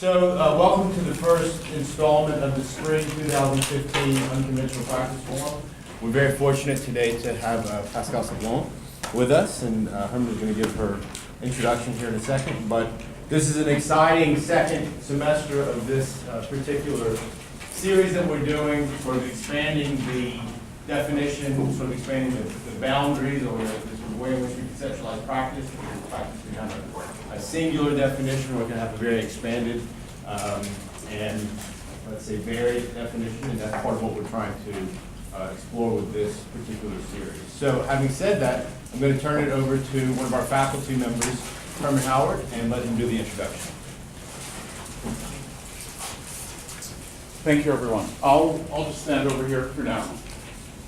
Welcome to the first installment of the Spring 2015 Unconventional Practice Forum. We're very fortunate today to have Pascale Sablan with us, and Herman's going to give her introduction here in a second. But this is an exciting second semester of this particular series that we're doing, sort of expanding the definition, sort of expanding the boundaries, or the way in which we conceptualize practice. Because practice, we have a singular definition. We're going to have a very expanded and, let's say, varied definition, and that's part of what we're trying to explore with this particular series. So, having said that, I'm going to turn it over to one of our faculty members, Herman Howard, and let him do the introduction. Thank you, everyone. I'll just stand over here for now.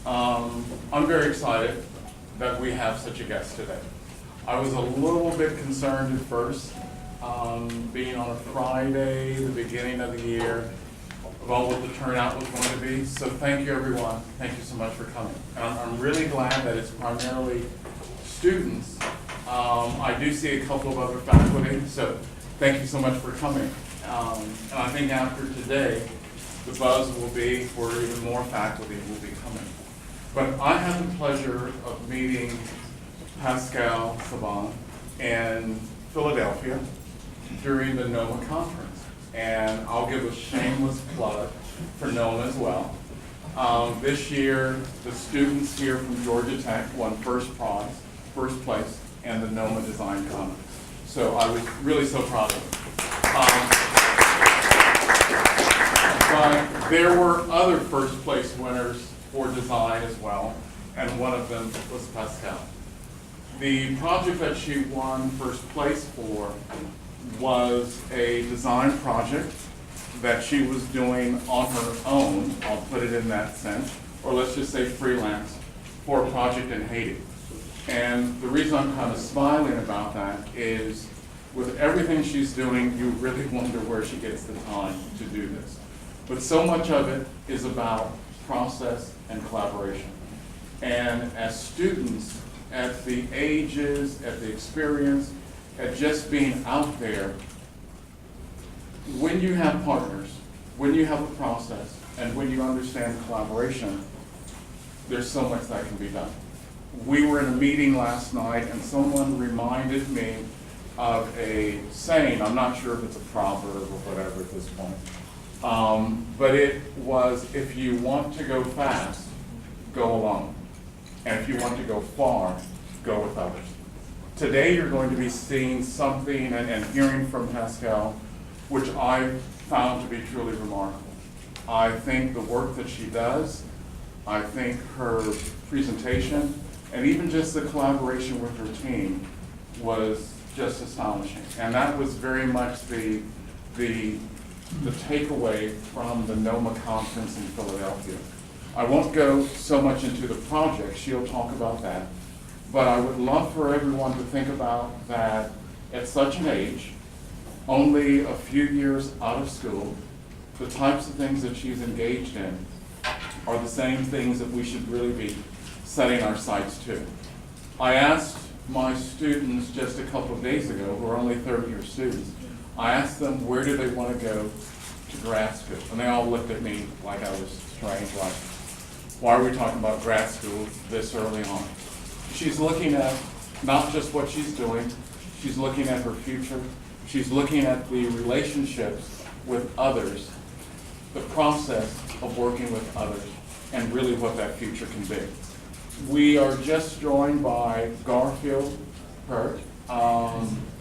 I'm very excited that we have such a guest today. I was a little bit concerned at first, being on a Friday, the beginning of the year, about what the turnout was going to be. So thank you, everyone. Thank you so much for coming. And I'm really glad that it's primarily students. I do see a couple of other faculty, so thank you so much for coming. And I think after today, the buzz will be for even more faculty will be coming. But I had the pleasure of meeting Pascale Sablan in Philadelphia during the NOMA conference. And I'll give a shameless plug for NOMA as well. This year, the students here from Georgia Tech won first place, and the NOMA Design Contest. So I was really so proud of them. But there were other first place winners for design as well, and one of them was Pascale. The project that she won first place for was a design project that she was doing on her own, I'll put it in that sense, or let's just say freelance, for a project in Haiti. And the reason I'm kind of smiling about that is with everything she's doing, you really wonder where she gets the time to do this. But so much of it is about process and collaboration. And as students, at the ages, at the experience, at just being out there, when you have partners, when you have a process, and when you understand collaboration, there's so much that can be done. We were in a meeting last night, and someone reminded me of a saying. I'm not sure if it's a proverb or whatever at this point. But it was, if you want to go fast, go alone. And if you want to go far, go with others. Today you're going to be seeing something and hearing from Pascale, which I found to be truly remarkable. I think the work that she does, I think her presentation, and even just the collaboration with her team was just astonishing. And that was very much the takeaway from the NOMA conference in Philadelphia. I won't go so much into the project, she'll talk about that, but I would love for everyone to think about that at such an age, only a few years out of school, the types of things that she's engaged in are the same things that we should really be setting our sights to. I asked my students just a couple of days ago, who are only third-year students, I asked them where do they want to go to grad school, and they all looked at me like I was strange, like, why are we talking about grad school this early on? She's looking at not just what she's doing, she's looking at her future, she's looking at the relationships with others, the process of working with others, and really what that future can be. We are just joined by Garfield Hurt,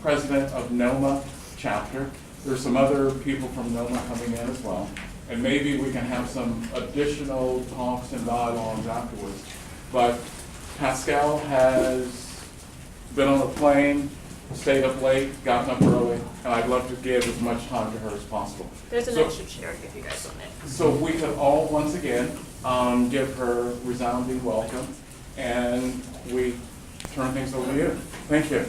president of NOMA Chapter. There's some other people from NOMA coming in as well, and maybe we can have some additional talks and dialogues afterwards. But Pascale has been on a plane, stayed up late, gotten up early, and I'd love to give as much time to her as possible. There's an extra chair if you guys want it. So we could all, once again, give her resounding welcome, and we turn things over to you. Thank you.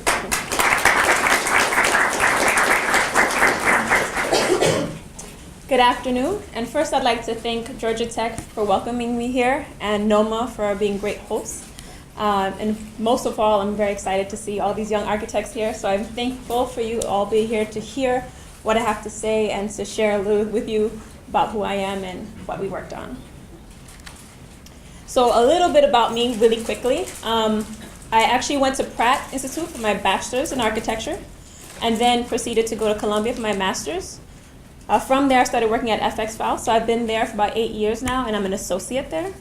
Good afternoon, and first I'd like to thank Georgia Tech for welcoming me here and NOMA for being great hosts. And most of all, I'm very excited to see all these young architects here, so I'm thankful for you all being here to hear what I have to say and to share a little with you about who I am and what we worked on. So a little bit about me really quickly. I actually went to Pratt Institute for my bachelor's in architecture and then proceeded to go to Columbia for my master's. From there, I started working at FXFOWLE, so I've been there for about 8 years now, and I'm an associate there.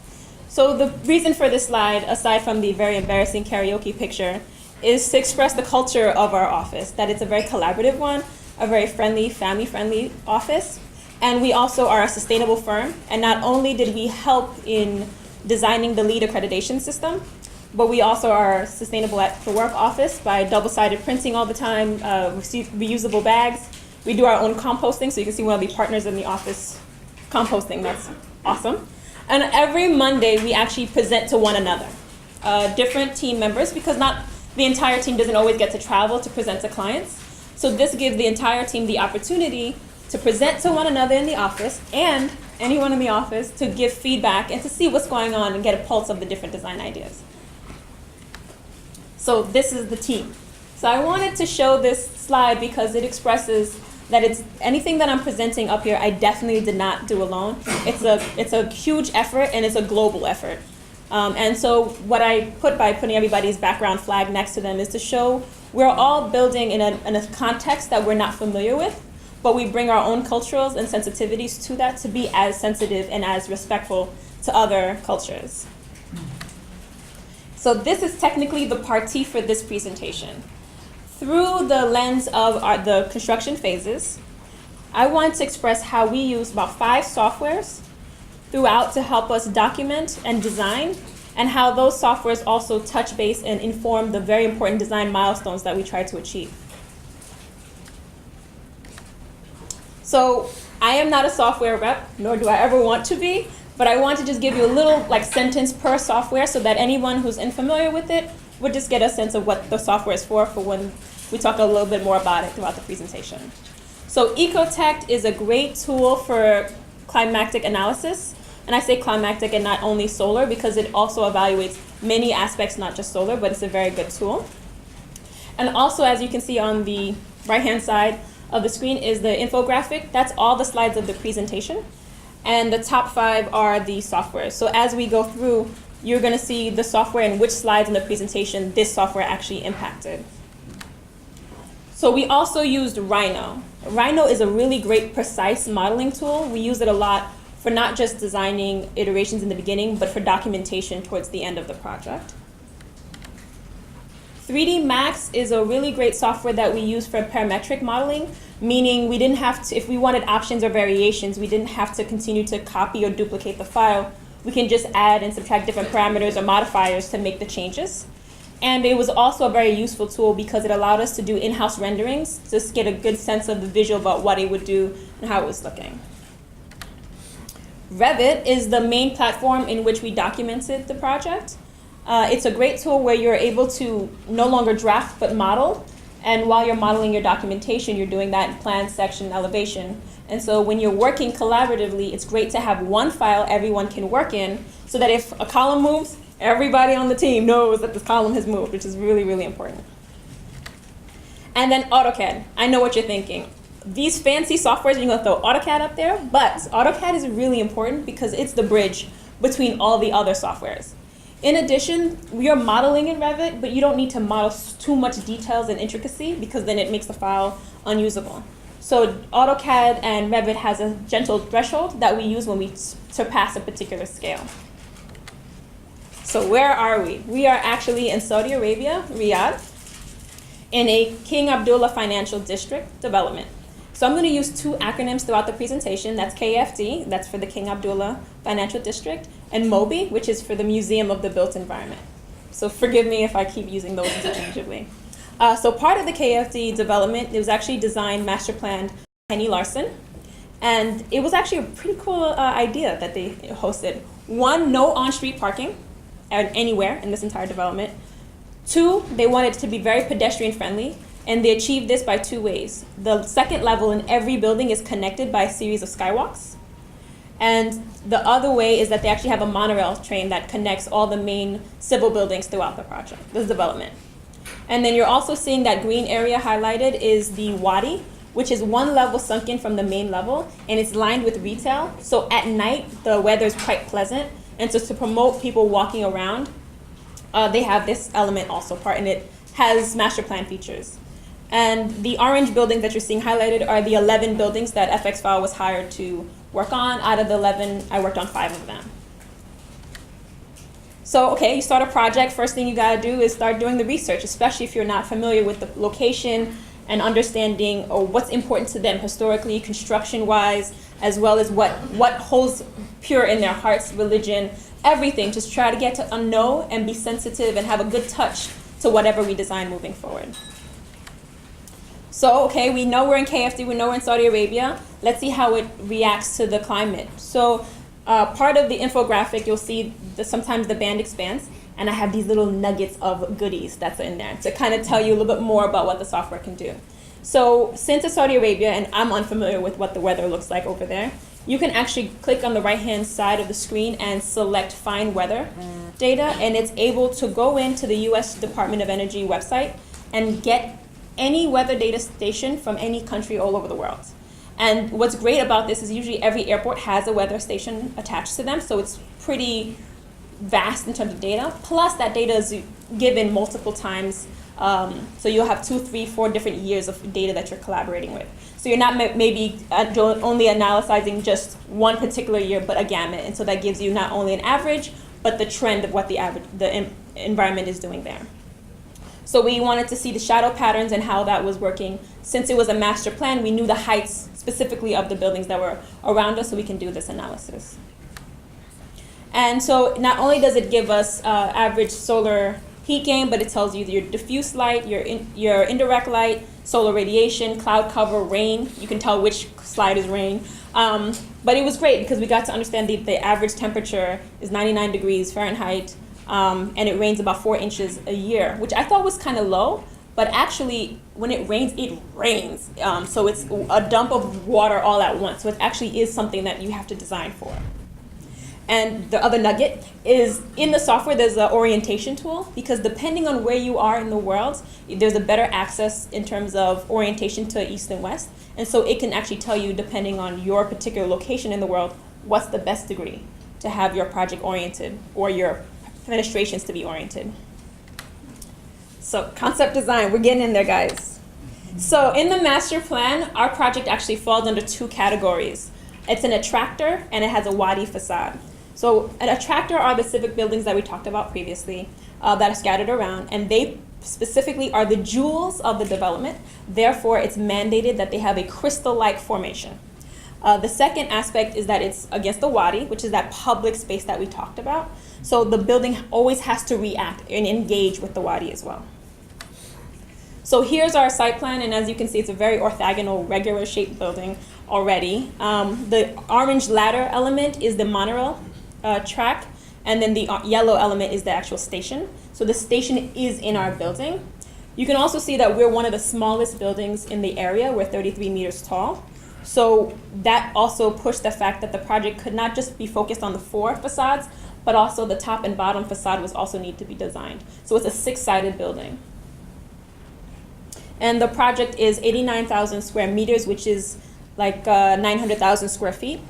So the reason for this slide, aside from the very embarrassing karaoke picture, is to express the culture of our office, that it's a very collaborative one, a very friendly, family-friendly office. And we also are a sustainable firm, and not only did we help in designing the LEED accreditation system, but we also are sustainable at the work office by double-sided printing all the time, reusable bags. We do our own composting, so you can see one of the partners in the office composting. That's awesome. And every Monday, we actually present to one another, different team members, because not the entire team doesn't always get to travel to present to clients. So this gives the entire team the opportunity to present to one another in the office and anyone in the office to give feedback and to see what's going on and get a pulse of the different design ideas. So this is the team. So I wanted to show this slide because it expresses that it's anything that I'm presenting up here, I definitely did not do alone. It's a huge effort and it's a global effort. And so what I put by putting everybody's background flag next to them is to show we're all building in a context that we're not familiar with, but we bring our own cultures and sensitivities to that to be as sensitive and as respectful to other cultures. So this is technically the partie for this presentation. Through the lens of the construction phases, I want to express how we use about 5 softwares throughout to help us document and design, and how those softwares also touch base and inform the very important design milestones that we try to achieve. So I am not a software rep, nor do I ever want to be, but I want to just give you a little sentence per software so that anyone who's unfamiliar with it would just get a sense of what the software is for when we talk a little bit more about it throughout the presentation. So Ecotect is a great tool for climatic analysis. And I say climatic and not only solar because it also evaluates many aspects, not just solar, but it's a very good tool. And also, as you can see on the right-hand side of the screen is the infographic. That's all the slides of the presentation. And the top 5 are the software. So as we go through, you're going to see the software and which slides in the presentation this software actually impacted. So we also used Rhino. Rhino is a really great precise modeling tool. We use it a lot for not just designing iterations in the beginning, but for documentation towards the end of the project. 3D Max is a really great software that we use for parametric modeling, meaning we didn't have to, if we wanted options or variations, we didn't have to continue to copy or duplicate the file. We can just add and subtract different parameters or modifiers to make the changes. And it was also a very useful tool because it allowed us to do in-house renderings, just get a good sense of the visual about what it would do and how it was looking. Revit is the main platform in which we documented the project. It's a great tool where you're able to no longer draft but model. And while you're modeling your documentation, you're doing that in plan, section, elevation. And so when you're working collaboratively, it's great to have one file everyone can work in so that if a column moves, everybody on the team knows that the column has moved, which is really, really important. And then AutoCAD. I know what you're thinking. These fancy softwares, you're going to throw AutoCAD up there, but AutoCAD is really important because it's the bridge between all the other softwares. In addition, we are modeling in Revit, but you don't need to model too much details and intricacy because then it makes the file unusable. So AutoCAD and Revit has a gentle threshold that we use when we surpass a particular scale. So where are we? We are actually in Saudi Arabia, Riyadh, in a King Abdullah Financial District development. So I'm going to use 2 acronyms throughout the presentation. That's KFD, that's for the King Abdullah Financial District, and Mobi, which is for the Museum of the Built Environment. So forgive me if I keep using those interchangeably. So part of the KFD development, it was actually designed, master planned by Henny Larson. And it was actually a pretty cool idea that they hosted. 1, no on-street parking anywhere in this entire development. 2, they wanted it to be very pedestrian friendly. And they achieved this by 2 ways. The second level in every building is connected by a series of skywalks. And the other way is that they actually have a monorail train that connects all the main civil buildings throughout the project, this development. And then you're also seeing that green area highlighted is the wadi, which is one level sunken from the main level, and it's lined with retail. So at night, the weather is quite pleasant. And so to promote people walking around, they have this element also part, and it has master plan features. And the orange buildings that you're seeing highlighted are the 11 buildings that FXFOWLE was hired to work on. Out of the 11, I worked on 5 of them. So, okay, you start a project, first thing you gotta do is start doing the research, especially if you're not familiar with the location and understanding what's important to them historically, construction-wise, as well as what holds pure in their hearts, religion, everything. Just try to get to know and be sensitive and have a good touch to whatever we design moving forward. So, okay, we know we're in KFD, we know we're in Saudi Arabia. Let's see how it reacts to the climate. So, part of the infographic, you'll see sometimes the band expands, and I have these little nuggets of goodies that's in there to kind of tell you a little bit more about what the software can do. So, since it's Saudi Arabia, and I'm unfamiliar with what the weather looks like over there, you can actually click on the right-hand side of the screen and select Find Weather Data, and it's able to go into the U.S. Department of Energy website and get any weather data station from any country all over the world. And what's great about this is usually every airport has a weather station attached to them, so it's pretty vast in terms of data. Plus, that data is given multiple times, so you'll have 2, 3, 4 different years of data that you're collaborating with. So you're not maybe only analyzing just one particular year, but a gamut. And so that gives you not only an average, but the trend of what the environment is doing there. So we wanted to see the shadow patterns and how that was working. Since it was a master plan, we knew the heights specifically of the buildings that were around us, so we can do this analysis. And so not only does it give us average solar heat gain, but it tells you your diffuse light, your indirect light, solar radiation, cloud cover, rain. You can tell which slide is rain. But it was great because we got to understand the average temperature is 99 degrees Fahrenheit, and it rains about 4 inches a year, which I thought was kind of low. But actually, when it rains, it rains. So it's a dump of water all at once. So it actually is something that you have to design for. And the other nugget is in the software, there's an orientation tool, because depending on where you are in the world, there's a better access in terms of orientation to east and west. And so it can actually tell you, depending on your particular location in the world, what's the best degree to have your project oriented or your fenestrations to be oriented. So concept design, we're getting in there, guys. So in the master plan, our project actually falls under 2 categories. It's an attractor and it has a wadi facade. So an attractor are the civic buildings that we talked about previously that are scattered around, and they specifically are the jewels of the development. Therefore, it's mandated that they have a crystal-like formation. The second aspect is that it's against the wadi, which is that public space that we talked about. So the building always has to react and engage with the wadi as well. So here's our site plan, and as you can see, it's a very orthogonal, regular shaped building already. The orange ladder element is the monorail track, and then the yellow element is the actual station. So the station is in our building. You can also see that we're one of the smallest buildings in the area. We're 33 meters tall. So that also pushed the fact that the project could not just be focused on the 4 facades, but also the top and bottom facade was also need to be designed. So it's a 6-sided building. And the project is 89,000 square meters, which is like 900,000 square feet.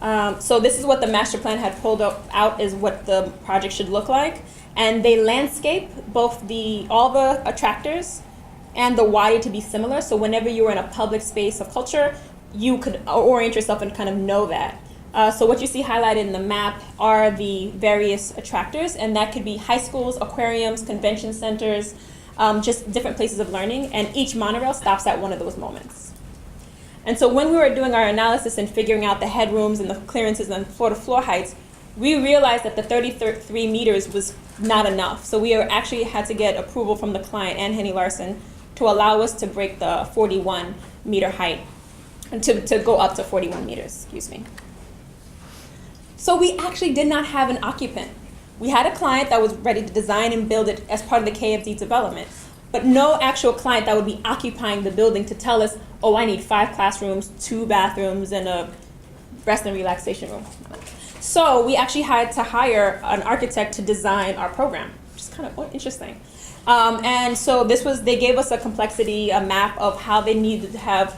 So this is what the master plan had pulled out is what the project should look like. And they landscape both all the attractors and the wadi to be similar. So whenever you're in a public space of culture, you could orient yourself and kind of know that. So what you see highlighted in the map are the various attractors, and that could be high schools, aquariums, convention centers, just different places of learning, and each monorail stops at one of those moments. And so when we were doing our analysis and figuring out the headrooms and the clearances and floor-to-floor heights, we realized that the 33 meters was not enough. So we actually had to get approval from the client and Henny Larson to allow us to break the 41 meter height, and to go up to 41 meters, excuse me. So we actually did not have an occupant. We had a client that was ready to design and build it as part of the KFD development, but no actual client that would be occupying the building to tell us, oh, I need 5 classrooms, 2 bathrooms, and a rest and relaxation room. So we actually had to hire an architect to design our program. which is kind of interesting. And so they gave us a complexity, a map of how they needed to have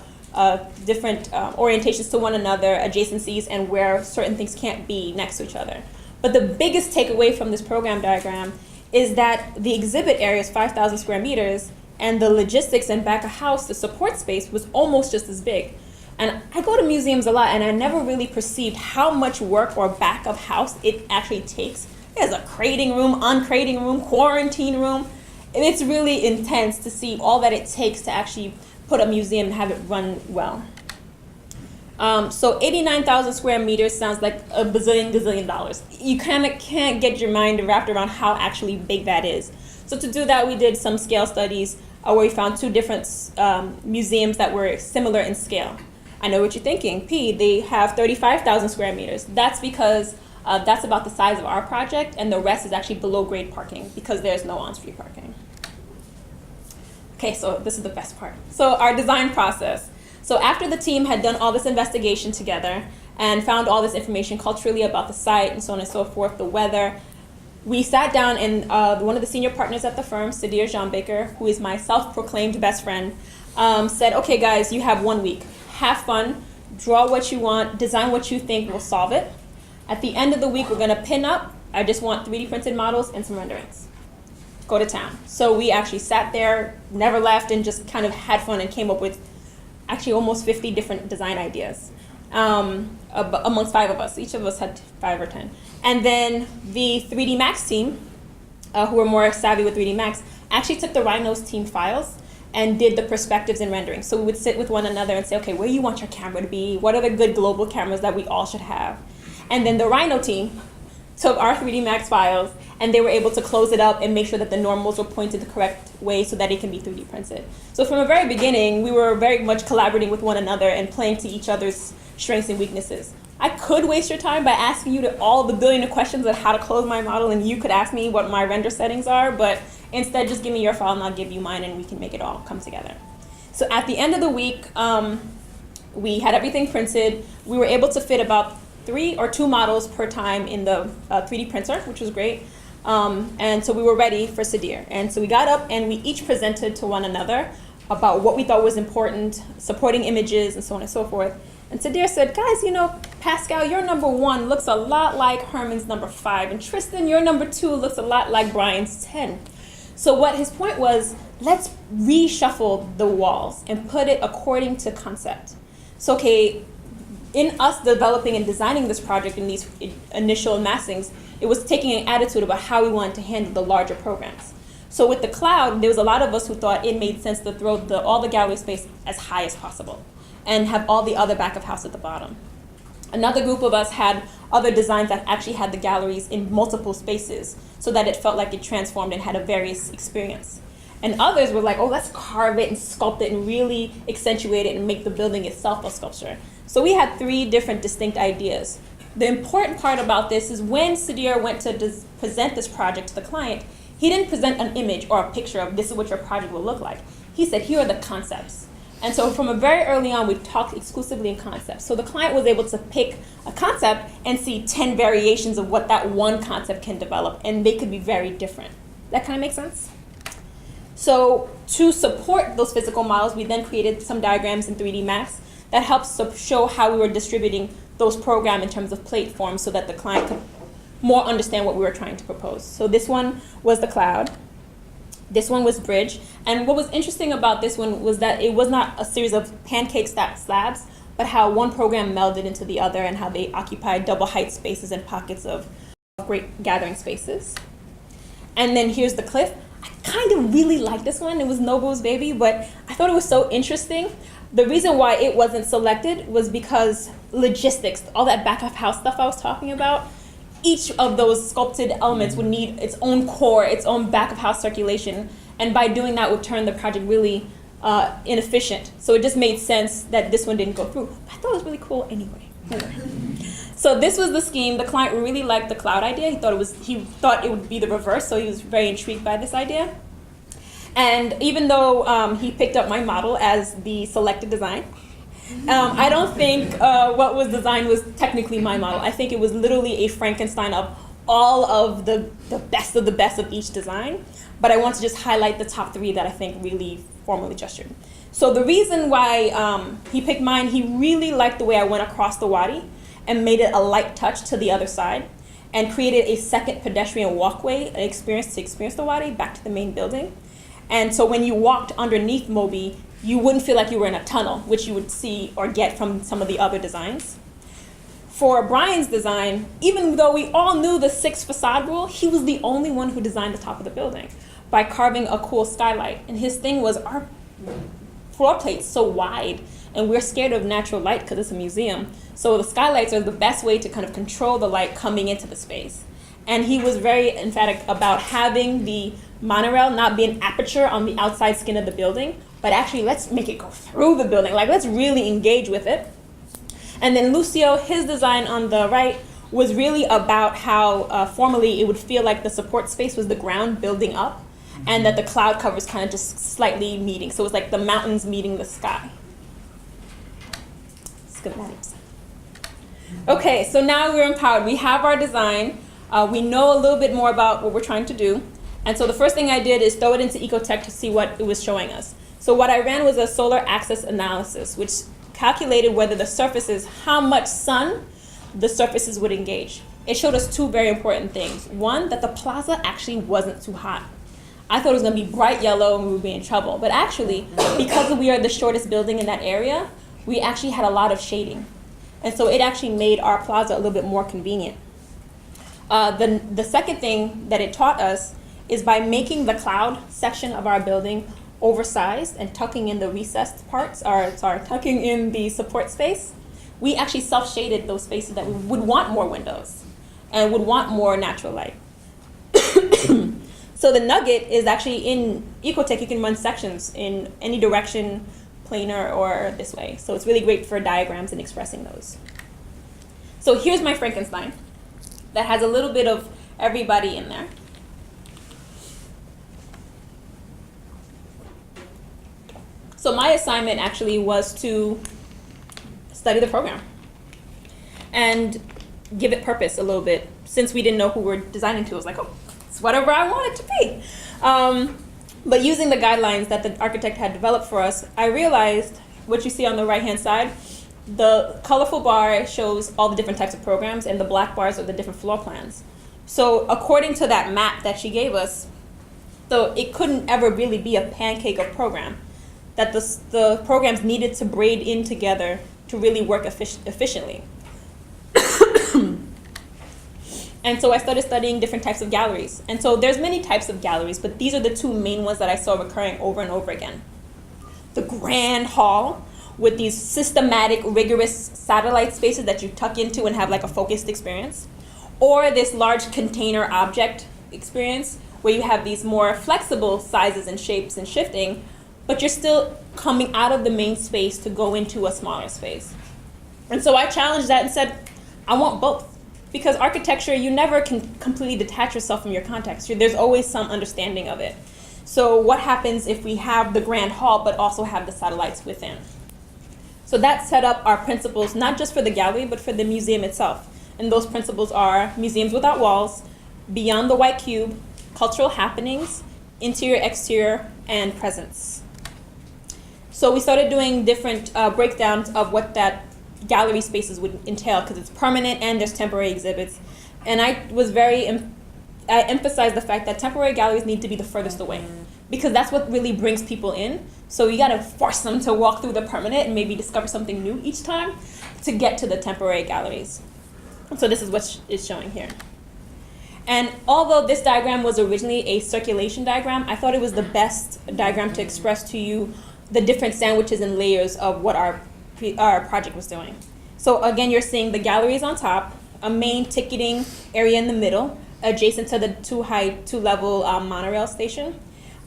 different orientations to one another, adjacencies, and where certain things can't be next to each other. But the biggest takeaway from this program diagram is that the exhibit area is 5,000 square meters, and the logistics and back of house, the support space, was almost just as big. And I go to museums a lot, and I never really perceived how much work or back of house it actually takes. There's a crating room, uncrating room, quarantine room. And it's really intense to see all that it takes to actually put a museum and have it run well. So 89,000 square meters sounds like a gazillion dollars. You kind of can't get your mind wrapped around how actually big that is. So to do that, we did some scale studies where we found two different museums that were similar in scale. I know what you're thinking. They have 35,000 square meters. That's because that's about the size of our project, and the rest is actually below grade parking because there's no on-street parking. Okay, so this is the best part. So our design process. So after the team had done all this investigation together and found all this information culturally about the site and so on and so forth, the weather, we sat down and one of the senior partners at the firm, Sadir Jean-Baker, who is my self-proclaimed best friend, said, okay guys, you have 1 week. Have fun, draw what you want, design what you think will solve it. At the end of the week, we're gonna pin up. I just want 3D printed models and some renderings. Go to town. So we actually sat there, never left, and just kind of had fun and came up with actually almost 50 different design ideas amongst 5 of us. Each of us had 5 or 10. And then the 3D Max team, who were more savvy with 3D Max, actually took the Rhino's team files and did the perspectives and renderings. So we would sit with one another and say, okay, where do you want your camera to be? What are the good global cameras that we all should have? And then the Rhino team took our 3D Max files, and they were able to close it up and make sure that the normals were pointed the correct way so that it can be 3D printed. So from the very beginning, we were very much collaborating with one another and playing to each other's strengths and weaknesses. I could waste your time by asking you all the billion of questions on how to close my model, and you could ask me what my render settings are, but instead just give me your file and I'll give you mine, and we can make it all come together. So at the end of the week, we had everything printed. We were able to fit about 3 or 2 models per time in the 3D printer, which was great. And so we were ready for Sadir. And so we got up and we each presented to one another about what we thought was important, supporting images and so on and so forth. And Sadir said, guys, you know, Pascale, your number 1 looks a lot like Herman's number 5. And Tristan, your number 2 looks a lot like Brian's 10. So what his point was, let's reshuffle the walls and put it according to concept. So, okay, in us developing and designing this project in these initial massings, it was taking an attitude about how we wanted to handle the larger programs. So with the cloud, there was a lot of us who thought it made sense to throw all the gallery space as high as possible and have all the other back of house at the bottom. Another group of us had other designs that actually had the galleries in multiple spaces so that it felt like it transformed and had a various experience. And others were like, oh, let's carve it and sculpt it and really accentuate it and make the building itself a sculpture. So we had 3 different distinct ideas. The important part about this is when Sadir went to present this project to the client, he didn't present an image or a picture of this is what your project will look like. He said, here are the concepts. And so from a very early on, we talked exclusively in concepts. So the client was able to pick a concept and see 10 variations of what that one concept can develop, and they could be very different. That kind of makes sense? So to support those physical models, we then created some diagrams in 3D Max that helps to show how we were distributing those programs in terms of plate forms so that the client could more understand what we were trying to propose. So this one was the cloud. This one was bridge. And what was interesting about this one was that it was not a series of pancake stacked slabs, but how one program melded into the other and how they occupied double height spaces and pockets of great gathering spaces. And then here's the cliff. I kind of really like this one. It was Nobu's baby, but I thought it was so interesting. The reason why it wasn't selected was because logistics, all that back of house stuff I was talking about, each of those sculpted elements would need its own core, its own back of house circulation. And by doing that would turn the project really inefficient. So it just made sense that this one didn't go through. But I thought it was really cool anyway. So this was the scheme. The client really liked the cloud idea. He thought it would be the reverse, so he was very intrigued by this idea. And even though he picked up my model as the selected design, I don't think what was designed was technically my model. I think it was literally a Frankenstein of all of the best of each design, but I want to just highlight the top 3 that I think really formally gestured. So the reason why he picked mine, he really liked the way I went across the wadi and made it a light touch to the other side and created a second pedestrian walkway, an experience to experience the wadi back to the main building. And so when you walked underneath Mobi, you wouldn't feel like you were in a tunnel, which you would see or get from some of the other designs. For Brian's design, even though we all knew the 6 facade rule, he was the only one who designed the top of the building by carving a cool skylight. And his thing was, our floor plate's so wide, and we're scared of natural light because it's a museum. So the skylights are the best way to kind of control the light coming into the space. And he was very emphatic about having the monorail not be an aperture on the outside skin of the building, but actually let's make it go through the building. Like, let's really engage with it. And then Lucio, his design on the right was really about how formally it would feel like the support space was the ground building up, and that the cloud covers kind of just slightly meeting. So it was like the mountains meeting the sky. Schematics. Okay, so now we're empowered. We have our design. We know a little bit more about what we're trying to do. And so the first thing I did is throw it into Ecotec to see what it was showing us. So what I ran was a solar axis analysis, which calculated whether the surfaces, how much sun the surfaces would engage. It showed us 2 very important things. One, that the plaza actually wasn't too hot. I thought it was going to be bright yellow and we would be in trouble. But actually, because we are the shortest building in that area, we actually had a lot of shading. And so it actually made our plaza a little bit more convenient. The second thing that it taught us is by making the cloud section of our building oversized and tucking in the recessed parts, tucking in the support space, we actually self-shaded those spaces that we would want more windows and would want more natural light. So the nugget is actually in Ecotec, you can run sections in any direction, planar or this way. So it's really great for diagrams and expressing those. So here's my Frankenstein that has a little bit of everybody in there. So my assignment actually was to study the program and give it purpose a little bit. Since we didn't know who we're designing to, I was like, oh, it's whatever I want it to be. But using the guidelines that the architect had developed for us, I realized what you see on the right-hand side, the colorful bar shows all the different types of programs, and the black bars are the different floor plans. So according to that map that she gave us, so it couldn't ever really be a pancake of program, that the programs needed to braid in together to really work efficiently. And so I started studying different types of galleries. And so there's many types of galleries, but these are the 2 main ones that I saw recurring over and over again. The grand hall with these systematic, rigorous satellite spaces that you tuck into and have like a focused experience. Or this large container object experience where you have these more flexible sizes and shapes and shifting, but you're still coming out of the main space to go into a smaller space. And so I challenged that and said, I want both. Because architecture, you never can completely detach yourself from your context. There's always some understanding of it. So what happens if we have the grand hall, but also have the satellites within? So that set up our principles, not just for the gallery, but for the museum itself. And those principles are museums without walls, beyond the white cube, cultural happenings, interior, exterior, and presence. So we started doing different breakdowns of what that gallery spaces would entail, because it's permanent and there's temporary exhibits. And I emphasized the fact that temporary galleries need to be the furthest away, because that's what really brings people in. So you gotta force them to walk through the permanent and maybe discover something new each time to get to the temporary galleries. So this is what is showing here. And although this diagram was originally a circulation diagram, I thought it was the best diagram to express to you the different sandwiches and layers of what our project was doing. So again, you're seeing the galleries on top, a main ticketing area in the middle, adjacent to the two-level monorail station.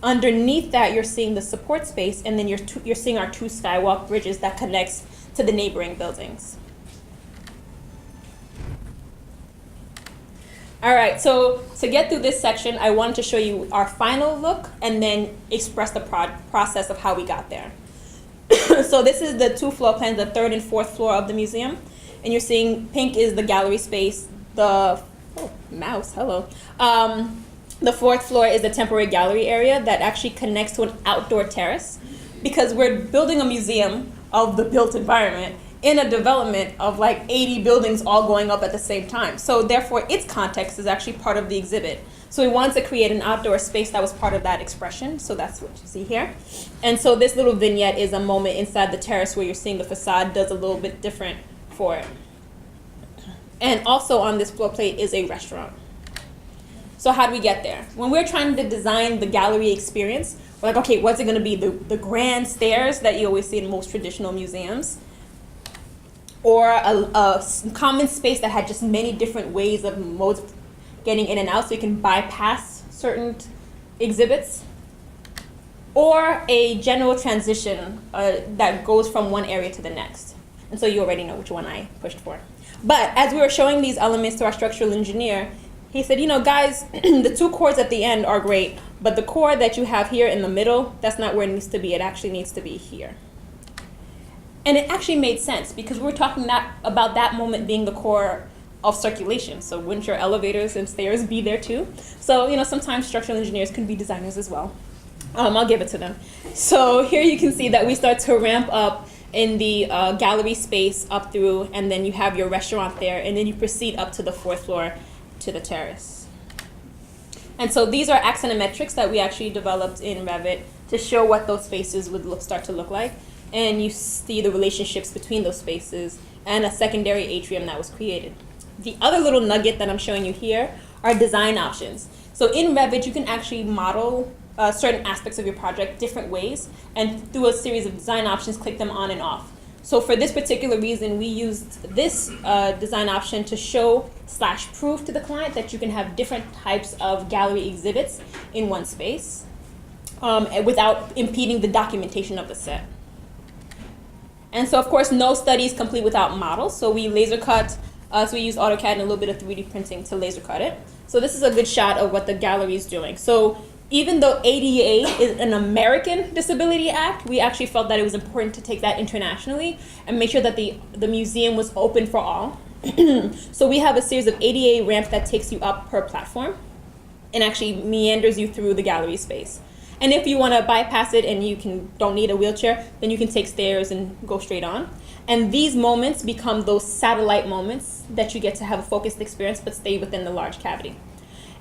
Underneath that, you're seeing the support space, and then you're seeing our 2 skywalk bridges that connects to the neighboring buildings. All right, so to get through this section, I wanted to show you our final look and then express the process of how we got there. So this is the 2 floor plans, the 3rd and 4th floor of the museum. And you're seeing pink is the gallery space, the oh, mouse, hello. The fourth floor is a temporary gallery area that actually connects to an outdoor terrace, because we're building a museum of the built environment in a development of like 80 buildings all going up at the same time. So therefore, its context is actually part of the exhibit. So we wanted to create an outdoor space that was part of that expression. So that's what you see here. And so this little vignette is a moment inside the terrace where you're seeing the facade does a little bit different for it. And also on this floor plate is a restaurant. So how do we get there? When we're trying to design the gallery experience, we're like, okay, what's it gonna be? The grand stairs that you always see in most traditional museums? Or a common space that had just many different ways of modes of getting in and out so you can bypass certain exhibits? Or a general transition that goes from one area to the next. And so you already know which one I pushed for. But as we were showing these elements to our structural engineer, he said, you know, guys, the two cores at the end are great, but the core that you have here in the middle, that's not where it needs to be. It actually needs to be here. And it actually made sense because we're talking about that moment being the core of circulation. So wouldn't your elevators and stairs be there too? So, you know, sometimes structural engineers can be designers as well. I'll give it to them. So here you can see that we start to ramp up in the gallery space up through, and then you have your restaurant there, and then you proceed up to the fourth floor to the terrace. And so these are axonometrics that we actually developed in Revit to show what those spaces would start to look like. And you see the relationships between those spaces and a secondary atrium that was created. The other little nugget that I'm showing you here are design options. So in Revit, you can actually model certain aspects of your project different ways, and through a series of design options, click them on and off. So for this particular reason, we used this design option to show / prove to the client that you can have different types of gallery exhibits in one space without impeding the documentation of the set. And so of course, no study is complete without models. So we laser cut, so we use AutoCAD and a little bit of 3D printing to laser cut it. So this is a good shot of what the gallery is doing. So even though ADA is an American Disability Act, we actually felt that it was important to take that internationally and make sure that the museum was open for all. So we have a series of ADA ramps that takes you up per platform and actually meanders you through the gallery space. And if you want to bypass it and you don't need a wheelchair, then you can take stairs and go straight on. And these moments become those satellite moments that you get to have a focused experience but stay within the large cavity.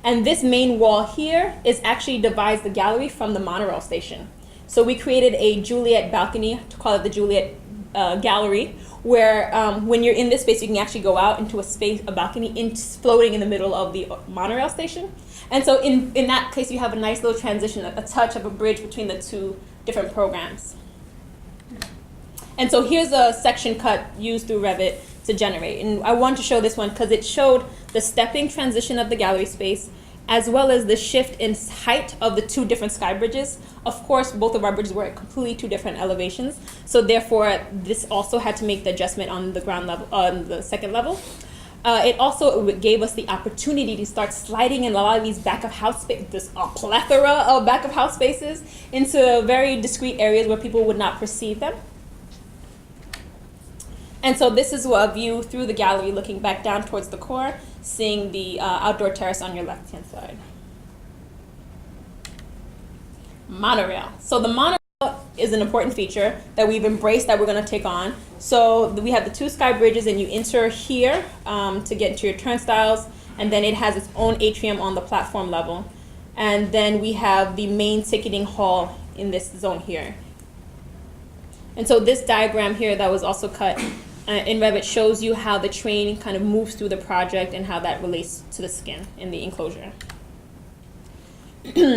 And this main wall here actually divides the gallery from the monorail station. So we created a Juliet Balcony, to call it the Juliet Gallery, where when you're in this space, you can actually go out into a balcony floating in the middle of the monorail station. And so in that case, you have a nice little transition, a touch of a bridge between the two different programs. And so here's a section cut used through Revit to generate. And I wanted to show this one because it showed the stepping transition of the gallery space, as well as the shift in height of the two different sky bridges. Of course, both of our bridges were at completely two different elevations. So therefore, this also had to make the adjustment on the ground level, on the second level. It also gave us the opportunity to start sliding in a lot of these back of house spaces, this plethora of back of house spaces, into very discrete areas where people would not perceive them. And so this is a view through the gallery looking back down towards the core, seeing the outdoor terrace on your left-hand side. Monorail. So the monorail is an important feature that we've embraced that we're going to take on. So we have the two sky bridges, and you enter here to get into your turnstiles, and then it has its own atrium on the platform level. And then we have the main ticketing hall in this zone here. And so this diagram here that was also cut in Revit shows you how the train kind of moves through the project and how that relates to the skin in the enclosure.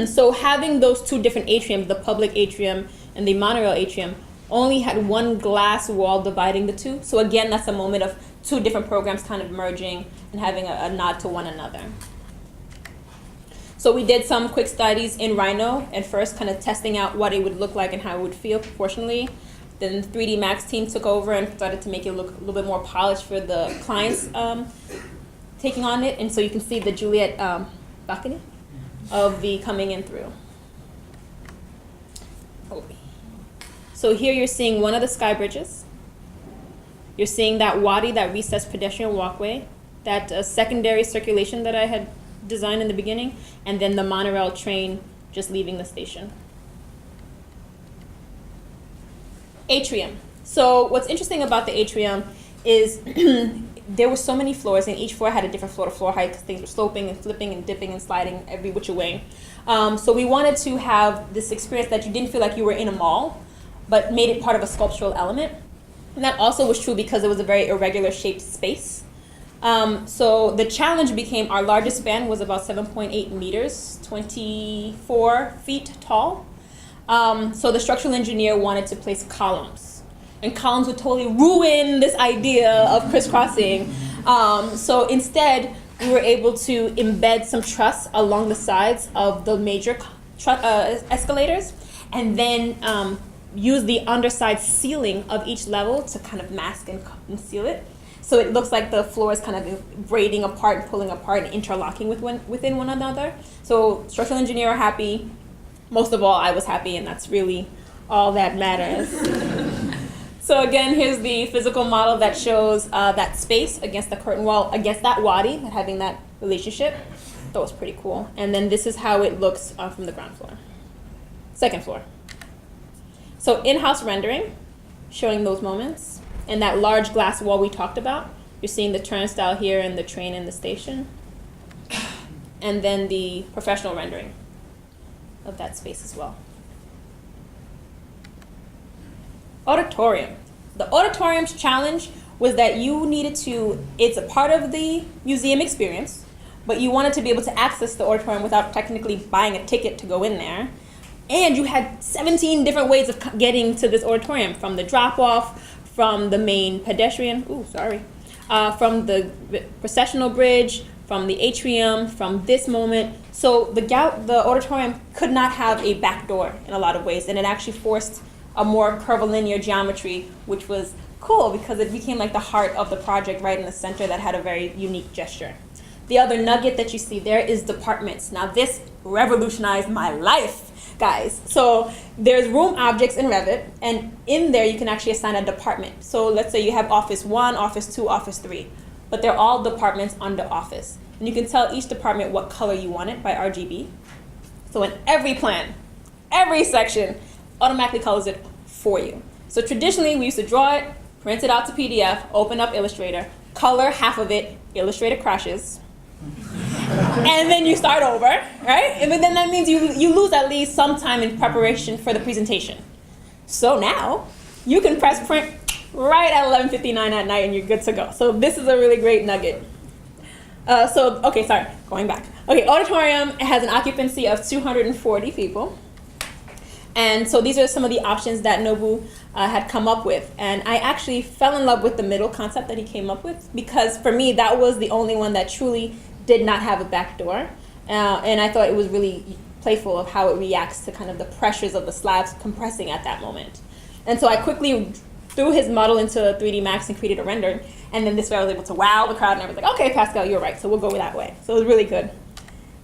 So having those two different atriums, the public atrium and the monorail atrium, only had one glass wall dividing the two. So again, that's a moment of two different programs kind of merging and having a nod to one another. So we did some quick studies in Rhino at first, kind of testing out what it would look like and how it would feel proportionally. Then the 3D Max team took over and started to make it look a little bit more polished for the clients taking on it. And so you can see the Juliet balcony of the coming in through. Mobi. So here you're seeing one of the sky bridges. You're seeing that wadi, that recessed pedestrian walkway that secondary circulation that I had designed in the beginning, and then the monorail train just leaving the station. Atrium. So what's interesting about the atrium is there were so many floors, and each floor had a different floor-to-floor height because things were sloping and flipping and dipping and sliding every which way. So we wanted to have this experience that you didn't feel like you were in a mall, but made it part of a sculptural element. And that also was true because it was a very irregular shaped space. So the challenge became our largest span was about 7.8 meters, 24 feet tall. So the structural engineer wanted to place columns. And columns would totally ruin this idea of crisscrossing. So instead, we were able to embed some truss along the sides of the major escalators, and then use the underside ceiling of each level to kind of mask and conceal it. So it looks like the floor is kind of braiding apart, pulling apart, and interlocking within one another. So structural engineer are happy. Most of all, I was happy, and that's really all that matters. So again, here's the physical model that shows that space against the curtain wall, against that wadi, having that relationship. That was pretty cool. And then this is how it looks from the ground floor. Second floor. So in-house rendering, showing those moments. And that large glass wall we talked about. You're seeing the turnstile here and the train in the station. And then the professional rendering of that space as well. Auditorium. The auditorium's challenge was that you needed to, it's a part of the museum experience, but you wanted to be able to access the auditorium without technically buying a ticket to go in there. And you had 17 different ways of getting to this auditorium, from the drop-off, from the main pedestrian, from the processional bridge, from the atrium, from this moment. So the auditorium could not have a back door in a lot of ways, and it actually forced a more curvilinear geometry, which was cool because it became like the heart of the project right in the center that had a very unique gesture. The other nugget that you see there is departments. Now this revolutionized my life, guys. So there's room objects in Revit, and in there you can actually assign a department. So let's say you have office 1, office 2, office 3, but they're all departments under office. And you can tell each department what color you want it by RGB. So in every plan, every section, automatically colors it for you. So traditionally, we used to draw it, print it out to PDF, open up Illustrator, color half of it, Illustrator crashes, and then you start over, right? And then that means you lose at least some time in preparation for the presentation. So now, you can press print right at 11:59 at night and you're good to go. So this is a really great nugget. Going back. Okay, auditorium has an occupancy of 240 people. And so these are some of the options that Nobu had come up with. And I actually fell in love with the middle concept that he came up with, because for me, that was the only one that truly did not have a back door. And I thought it was really playful of how it reacts to kind of the pressures of the slabs compressing at that moment. And so I quickly threw his model into 3D Max and created a render. And then this way I was able to wow the crowd, and I was like, okay, Pascale, you're right, so we'll go that way. So it was really good.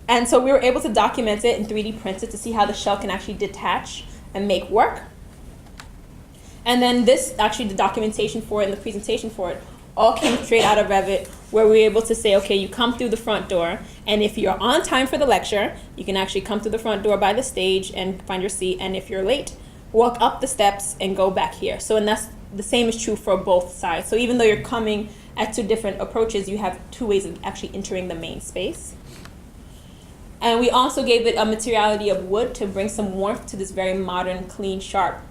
And so we were able to document it and 3D print it to see how the shell can actually detach and make work. And then this, actually the documentation for it and the presentation for it, all came straight out of Revit, where we were able to say, okay, you come through the front door, and if you're on time for the lecture, you can actually come through the front door by the stage and find your seat, and if you're late, walk up the steps and go back here. So, and that's the same is true for both sides. So even though you're coming at two different approaches, you have two ways of actually entering the main space. And we also gave it a materiality of wood to bring some warmth to this very modern, clean, sharp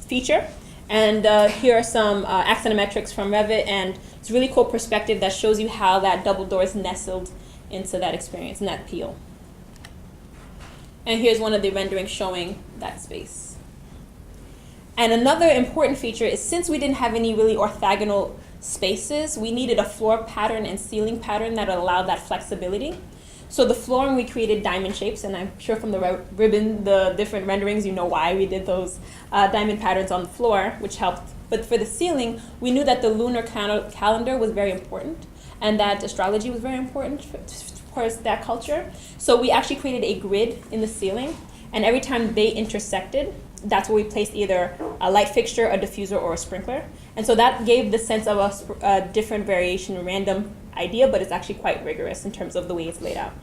feature. And here are some axonometrics from Revit, and it's a really cool perspective that shows you how that double door is nestled into that experience and that peel. And here's one of the renderings showing that space. And another important feature is, since we didn't have any really orthogonal spaces, we needed a floor pattern and ceiling pattern that allowed that flexibility. So the flooring, we created diamond shapes, and I'm sure from the ribbon, the different renderings, you know why we did those diamond patterns on the floor, which helped. But for the ceiling, we knew that the lunar calendar was very important, and that astrology was very important for that culture. So we actually created a grid in the ceiling, and every time they intersected, that's where we placed either a light fixture, a diffuser, or a sprinkler. And so that gave the sense of a different variation, random idea, but it's actually quite rigorous in terms of the way it's laid out.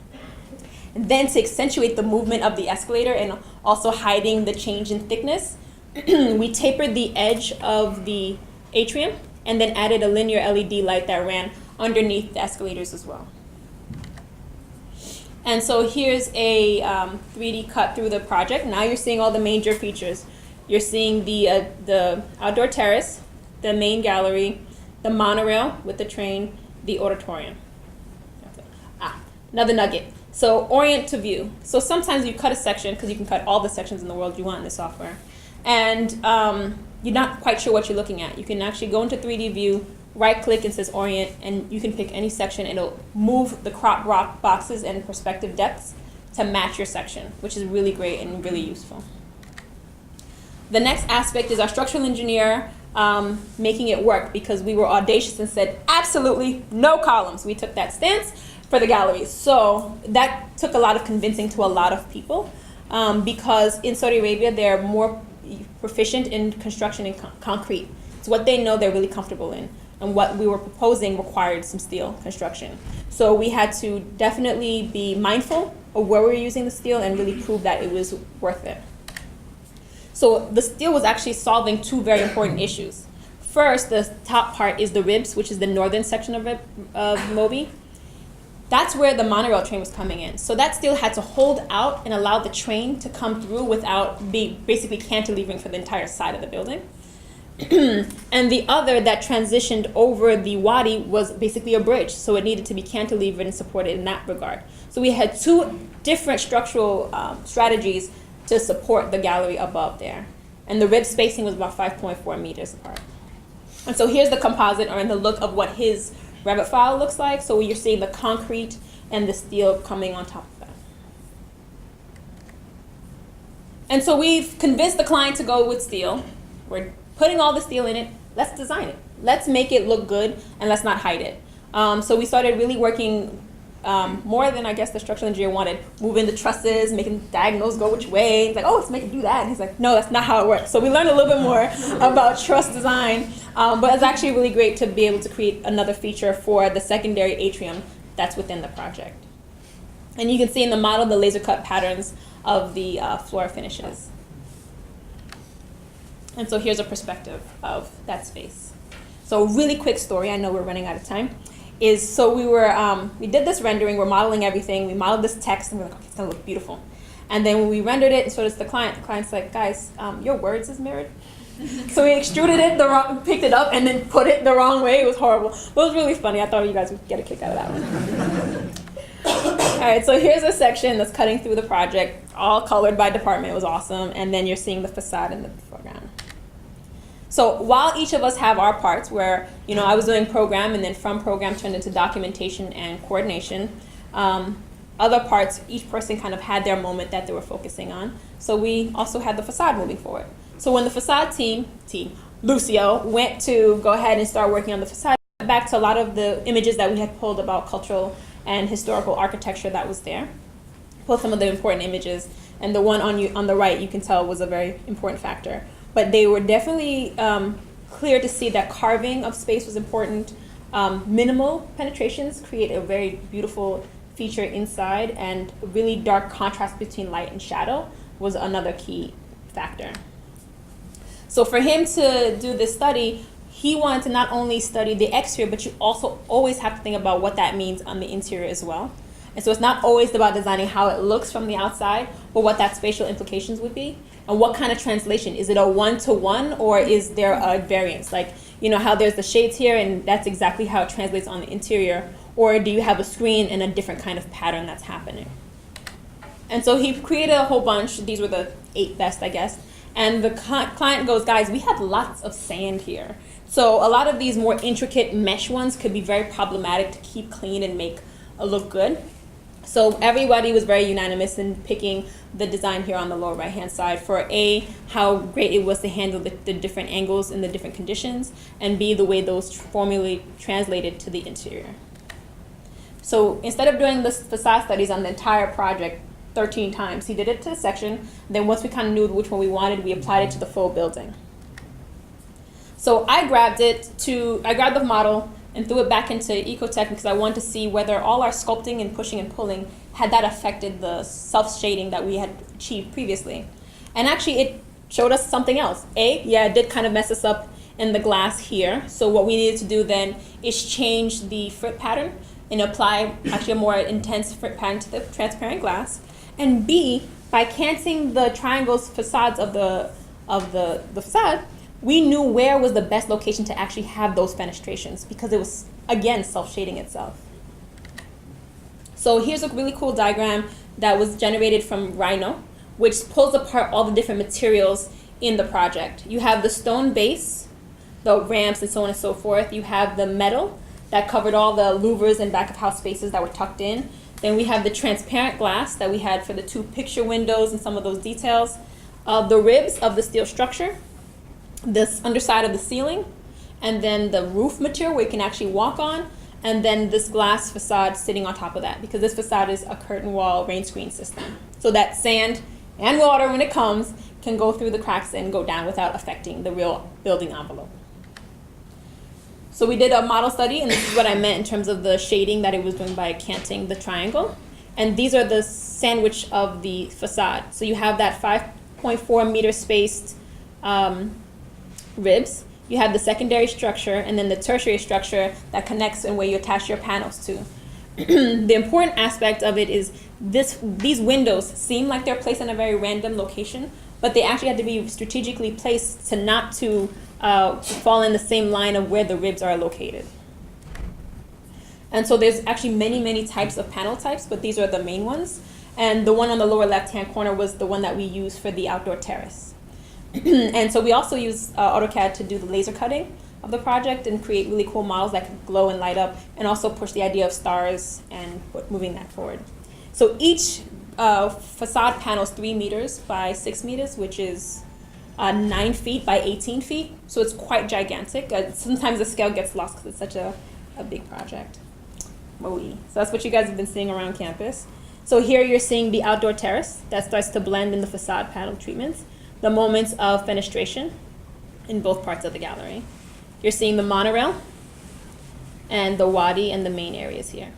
And then to accentuate the movement of the escalator and also hiding the change in thickness, we tapered the edge of the atrium and then added a linear LED light that ran underneath the escalators as well. And so here's a 3D cut through the project. Now you're seeing all the major features. You're seeing the outdoor terrace, the main gallery, the monorail with the train, the auditorium. Another nugget. So Orient To View. So sometimes you cut a section, because you can cut all the sections in the world you want in this software, and you're not quite sure what you're looking at. You can actually go into 3D view, right click and says orient, and you can pick any section. It'll move the crop rock boxes and perspective depths to match your section, which is really great and really useful. The next aspect is our structural engineer making it work, because we were audacious and said absolutely no columns. We took that stance for the galleries. So that took a lot of convincing to a lot of people, because in Saudi Arabia they're more proficient in construction in concrete. It's what they know they're really comfortable in. And what we were proposing required some steel construction. So we had to definitely be mindful of where we were using the steel and really prove that it was worth it. So the steel was actually solving two very important issues. First, the top part is the ribs, which is the northern section of Mobi. That's where the monorail train was coming in. So that steel had to hold out and allow the train to come through without basically cantilevering for the entire side of the building. And the other that transitioned over the wadi was basically a bridge, so it needed to be cantilevered and supported in that regard. So we had two different structural strategies to support the gallery above there. And the rib spacing was about 5.4 meters apart. And so here's the composite, or in the look of what his Revit file looks like. So you're seeing the concrete and the steel coming on top of that. And so we've convinced the client to go with steel. We're putting all the steel in it. Let's design it. Let's make it look good, and let's not hide it. So we started really working more than I guess the structural engineer wanted, moving the trusses, making diagonals go which way. He's like, oh, let's make it do that. And he's like, no, that's not how it works. So we learned a little bit more about truss design, but it's actually really great to be able to create another feature for the secondary atrium that's within the project. And you can see in the model the laser cut patterns of the floor finishes. And so here's a perspective of that space. So really quick story, I know we're running out of time, is so we did this rendering, we're modeling everything, we modeled this text, and we're like, okay, it's gonna look beautiful. And then when we rendered it, and so does the client. The client's like, guys, your words is mirrored. So we extruded it, picked it up, and then put it the wrong way. It was horrible. But it was really funny. I thought you guys would get a kick out of that one. All right, so here's a section that's cutting through the project, all colored by department. It was awesome. And then you're seeing the facade in the foreground. So while each of us have our parts, where I was doing program, and then from program turned into documentation and coordination, other parts, each person kind of had their moment that they were focusing on. So we also had the facade moving forward. So when the facade team, Lucio, went to go ahead and start working on the facade, back to a lot of the images that we had pulled about cultural and historical architecture that was there. Pulled some of the important images, and the one on the right you can tell was a very important factor. But they were definitely clear to see that carving of space was important. Minimal penetrations create a very beautiful feature inside, and really dark contrast between light and shadow was another key factor. So for him to do this study, he wanted to not only study the exterior, but you also always have to think about what that means on the interior as well. And so it's not always about designing how it looks from the outside, but what that spatial implications would be. And what kind of translation? Is it a one-to-one, or is there a variance? Like, how there's the shades here, and that's exactly how it translates on the interior. Or do you have a screen and a different kind of pattern that's happening? And so he created a whole bunch. These were the 8 best, I guess. And the client goes, guys, we have lots of sand here. So a lot of these more intricate mesh ones could be very problematic to keep clean and make it look good. So everybody was very unanimous in picking the design here on the lower right-hand side for A, how great it was to handle the different angles in the different conditions, and B, the way those formally translated to the interior. So instead of doing the facade studies on the entire project, 13 times. He did it to a section. Then once we kind of knew which one we wanted, we applied it to the full building. So I grabbed the model and threw it back into Ecotec because I wanted to see whether all our sculpting and pushing and pulling had that affected the self-shading that we had achieved previously. And actually it showed us something else. Yeah, it did kind of mess us up in the glass here. So what we needed to do then is change the frit pattern and apply actually a more intense frit pattern to the transparent glass. And B, by canting the triangles facades of the facade, we knew where was the best location to actually have those fenestrations because it was, again, self-shading itself. So here's a really cool diagram that was generated from Rhino, which pulls apart all the different materials in the project. You have the stone base, the ramps, and so on and so forth. You have the metal that covered all the louvers and back of house spaces that were tucked in. Then we have the transparent glass that we had for the 2 picture windows and some of those details. The ribs of the steel structure, this underside of the ceiling, and then the roof material where you can actually walk on, and then this glass facade sitting on top of that, because this facade is a curtain wall rain screen system. So that sand and water, when it comes, can go through the cracks and go down without affecting the real building envelope. So we did a model study, and this is what I meant in terms of the shading that it was doing by canting the triangle. And these are the sandwich of the facade. So you have that 5.4 meter spaced ribs. You have the secondary structure and then the tertiary structure that connects and where you attach your panels to. The important aspect of it is these windows seem like they're placed in a very random location, but they actually had to be strategically placed to not to fall in the same line of where the ribs are located. And so there's actually many, many types of panel types, but these are the main ones. And the one on the lower left-hand corner was the one that we used for the outdoor terrace. And so we also use AutoCAD to do the laser cutting of the project and create really cool models that can glow and light up, and also push the idea of stars and moving that forward. So each facade panel is 3 meters by 6 meters, which is 9 feet by 18 feet. So it's quite gigantic. Sometimes the scale gets lost because it's such a big project. Mobi. So that's what you guys have been seeing around campus. So here you're seeing the outdoor terrace that starts to blend in the facade panel treatments, the moments of fenestration in both parts of the gallery. You're seeing the monorail and the wadi and the main areas here.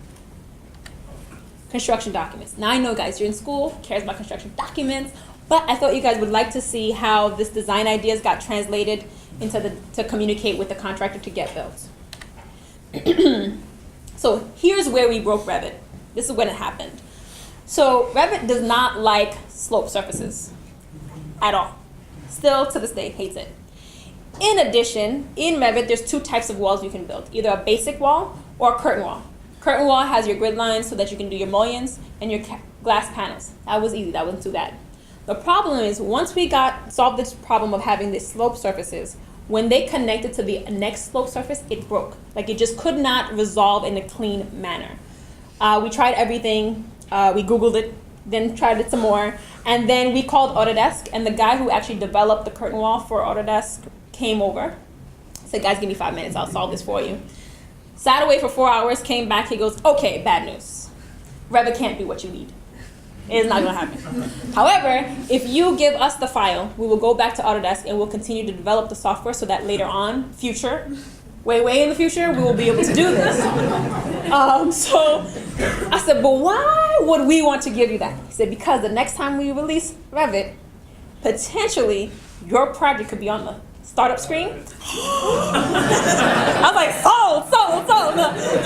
Construction documents. Now I know, guys, you're in school, cares about construction documents, but I thought you guys would like to see how this design ideas got translated into to communicate with the contractor to get built. So here's where we broke Revit. This is when it happened. So Revit does not like slope surfaces at all. Still to this day hates it. In addition, in Revit, there's 2 types of walls you can build, either a basic wall or a curtain wall. Curtain wall has your grid lines so that you can do your mullions and your glass panels. That was easy, that wasn't too bad. The problem is, once we solved this problem of having these slope surfaces, when they connected to the next slope surface, it broke. Like, it just could not resolve in a clean manner. We tried everything, we Googled it, then tried it some more, and then we called Autodesk, and the guy who actually developed the curtain wall for Autodesk came over, said, guys, give me 5 minutes, I'll solve this for you. Sat away for 4 hours, came back, he goes, okay, bad news. Revit can't do what you need. It's not gonna happen. However, if you give us the file, we will go back to Autodesk and we'll continue to develop the software so that later on, way in the future, we will be able to do this. So I said, but why would we want to give you that? He said, because the next time we release Revit, potentially your project could be on the startup screen. I was like, sold.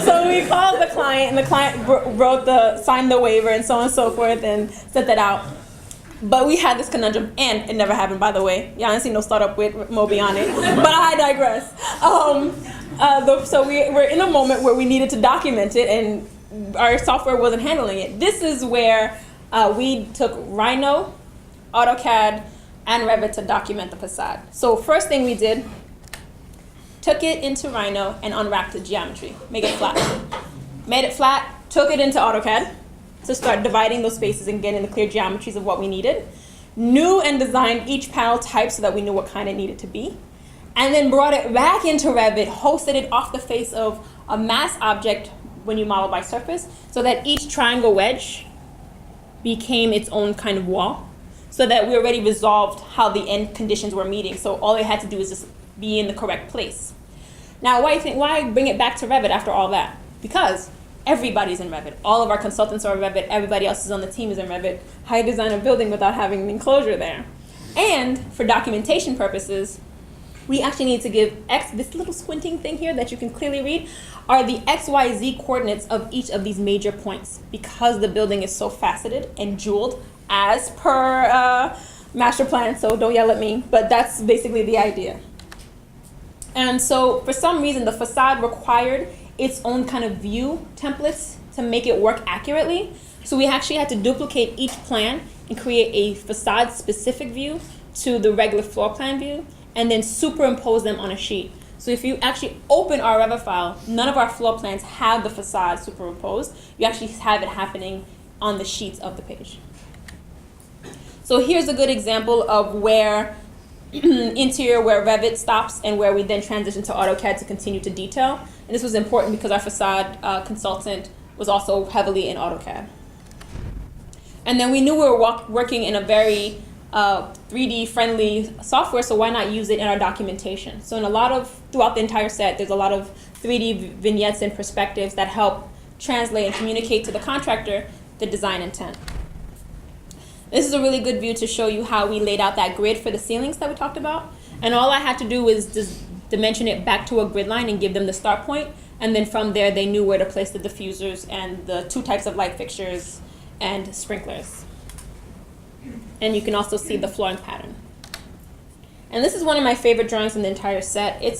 So we called the client, and the client signed the waiver and so on and so forth and sent that out. But we had this conundrum, and it never happened, by the way. Yeah, I didn't see no startup with Mobi on it, but I digress. So we were in a moment where we needed to document it, and our software wasn't handling it. This is where we took Rhino, AutoCAD, and Revit to document the facade. So first thing we did, took it into Rhino and unwrapped the geometry, make it flat. Made it flat, took it into AutoCAD to start dividing those spaces and getting the clear geometries of what we needed. Knew and designed each panel type so that we knew what kind it needed to be. And then brought it back into Revit, hosted it off the face of a mass object when you model by surface, so that each triangle wedge became its own kind of wall, so that we already resolved how the end conditions were meeting. So all it had to do is just be in the correct place. Now, why bring it back to Revit after all that? Because everybody's in Revit. All of our consultants are in Revit. Everybody else is on the team is in Revit. How you design a building without having an enclosure there? And for documentation purposes, we actually need to give this little squinting thing here that you can clearly read, are the XYZ coordinates of each of these major points, because the building is so faceted and jeweled as per master plan, so don't yell at me, but that's basically the idea. And so for some reason, the facade required its own kind of view templates to make it work accurately. So we actually had to duplicate each plan and create a facade specific view to the regular floor plan view, and then superimpose them on a sheet. So if you actually open our Revit file, none of our floor plans have the facade superimposed. You actually have it happening on the sheets of the page. So here's a good example of where interior, where Revit stops and where we then transition to AutoCAD to continue to detail. And this was important because our facade consultant was also heavily in AutoCAD. And then we knew we were working in a very 3D friendly software, so why not use it in our documentation? So throughout the entire set, there's a lot of 3D vignettes and perspectives that help translate and communicate to the contractor the design intent. This is a really good view to show you how we laid out that grid for the ceilings that we talked about. And all I had to do was just dimension it back to a grid line and give them the start point. And then from there, they knew where to place the diffusers and the 2 types of light fixtures and sprinklers. And you can also see the flooring pattern. And this is one of my favorite drawings in the entire set. It's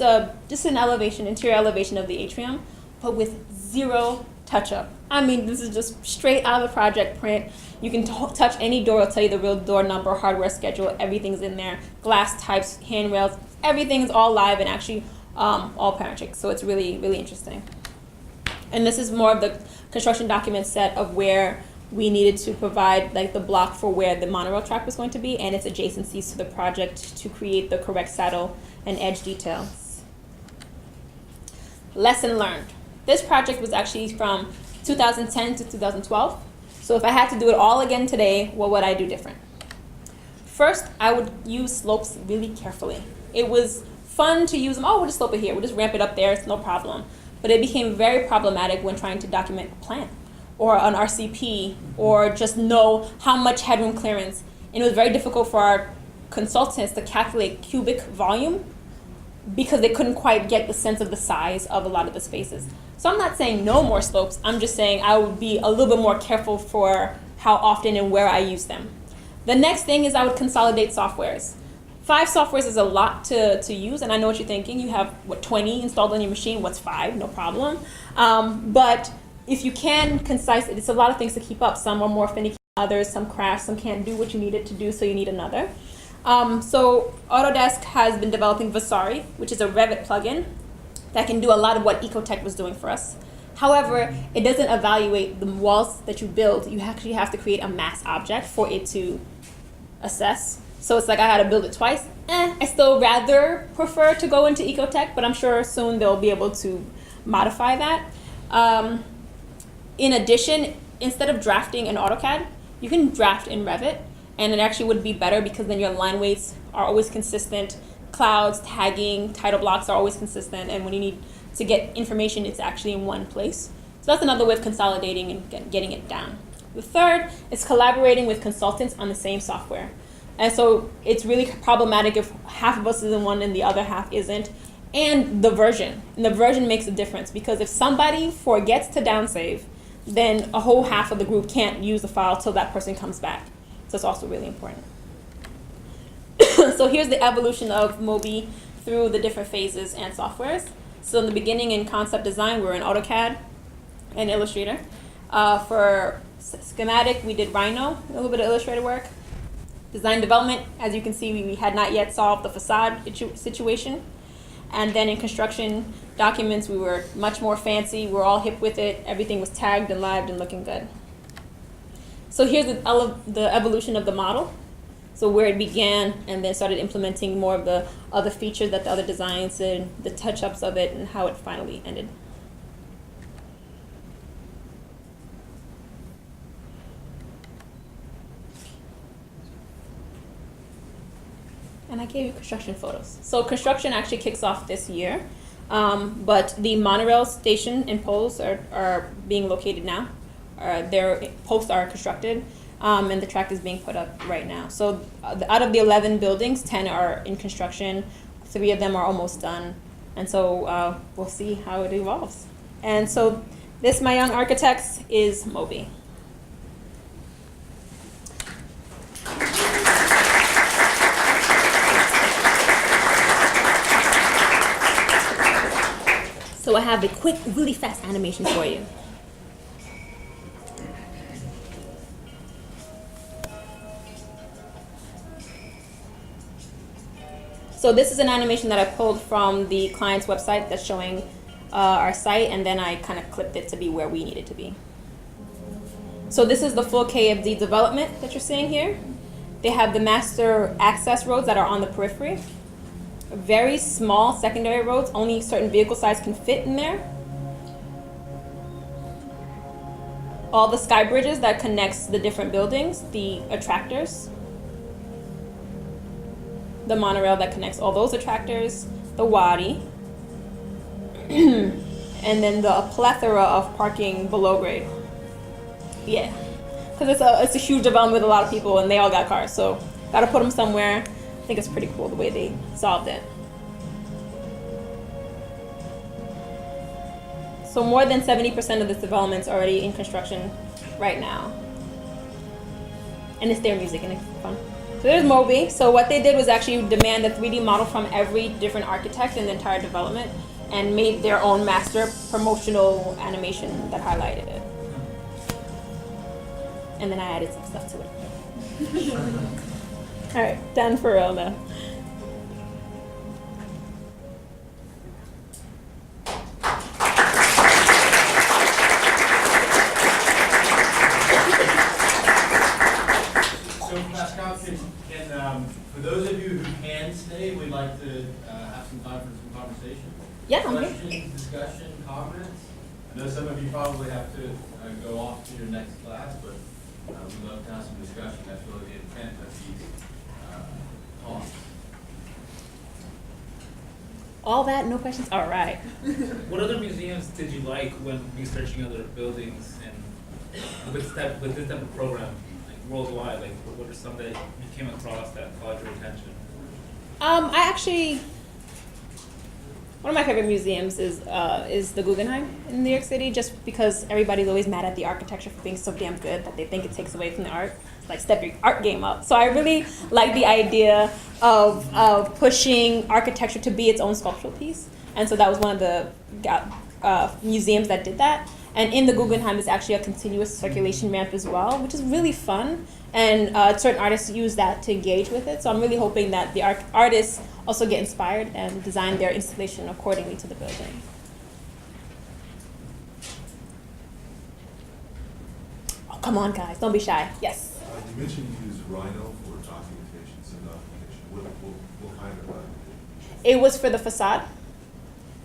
just an elevation, interior elevation of the atrium, but with 0 touch-up. I mean, this is just straight out of the project print. You can touch any door, it'll tell you the real door number, hardware schedule, everything's in there. Glass types, handrails, everything's all live and actually all parametric. So it's really, really interesting. And this is more of the construction document set of where we needed to provide like the block for where the monorail track was going to be and its adjacencies to the project to create the correct saddle and edge details. Lesson learned. This project was actually from 2010 to 2012. So if I had to do it all again today, what would I do different? First, I would use slopes really carefully. It was fun to use them. Oh, we'll just slope it here. We'll just ramp it up there. It's no problem. But it became very problematic when trying to document a plan or an RCP or just know how much headroom clearance. And it was very difficult for our consultants to calculate cubic volume because they couldn't quite get the sense of the size of a lot of the spaces. So I'm not saying no more slopes, I'm just saying I would be a little bit more careful for how often and where I use them. The next thing is I would consolidate softwares. 5 softwares is a lot to use, and I know what you're thinking. You have, 20 installed on your machine? What's 5? No problem. But if you can concise it, it's a lot of things to keep up. Some are more finicky than others, some crash, some can't do what you need it to do, so you need another. So Autodesk has been developing Vasari, which is a Revit plugin that can do a lot of what Ecotec was doing for us. However, it doesn't evaluate the walls that you build. You actually have to create a mass object for it to assess. So it's like I had to build it twice. I still rather prefer to go into Ecotec, but I'm sure soon they'll be able to modify that. In addition, instead of drafting in AutoCAD, you can draft in Revit, and it actually would be better because then your line weights are always consistent. Clouds, tagging, title blocks are always consistent, and when you need to get information, it's actually in one place. So that's another way of consolidating and getting it down. The third is collaborating with consultants on the same software. And so it's really problematic if half of us is in one and the other half isn't. And the version. And the version makes a difference because if somebody forgets to downsave, then a whole half of the group can't use the file till that person comes back. So it's also really important. So here's the evolution of Mobi through the different phases and softwares. So in the beginning in concept design, we were in AutoCAD and Illustrator. For schematic, we did Rhino, a little bit of Illustrator work. Design development, as you can see, we had not yet solved the facade situation. And then in construction documents, we were much more fancy. We were all hip with it. Everything was tagged and lived and looking good. So here's the evolution of the model. So where it began and then started implementing more of the other features that the other designs and the touch-ups of it and how it finally ended. And I gave you construction photos. So construction actually kicks off this year, but the monorail station and poles are being located now. Their posts are constructed, and the track is being put up right now. So out of the 11 buildings, 10 are in construction. 3 of them are almost done. And so we'll see how it evolves. And so this, my young architects, is Mobi. So I have a quick, really fast animation for you. So this is an animation that I pulled from the client's website that's showing our site, and then I kind of clipped it to be where we need it to be. So this is the full KFD development that you're seeing here. They have the master access roads that are on the periphery. Very small secondary roads, only certain vehicle size can fit in there. All the sky bridges that connects the different buildings, the attractors. The monorail that connects all those attractors, the wadi, and then the plethora of parking below grade. Yeah, because it's a huge development with a lot of people and they all got cars, so gotta put them somewhere. I think it's pretty cool the way they solved it. So more than 70% of this development's already in construction right now. And it's their music and it's fun. So there's Mobi. So what they did was actually demand a 3D model from every different architect in the entire development and made their own master promotional animation that highlighted it. And then I added some stuff to it. All right, done for real now. So Pascale, for those of you who can stay, we'd like to have some time for some conversation. Yeah, I'm here. Questions, discussion, comments? I know some of you probably have to go off to your next class, but we'd love to have some discussion. That's really the intent of these talks. All that, no questions? All right. What other museums did you like when researching other buildings and with this type of program, like worldwide? Like, what are some that you came across that caught your attention? One of my favorite museums is the Guggenheim in New York City, just because everybody's always mad at the architecture for being so damn good that they think it takes away from the art. It's like step your art game up. So I really like the idea of pushing architecture to be its own sculptural piece. And so that was one of the museums that did that. And in the Guggenheim is actually a continuous circulation ramp as well, which is really fun. And certain artists use that to engage with it. So I'm really hoping that the artists also get inspired and design their installation accordingly to the building. Oh, come on, guys, don't be shy. Yes? You mentioned you use Rhino for documentations and documentation. What kind of documentation? It was for the facade.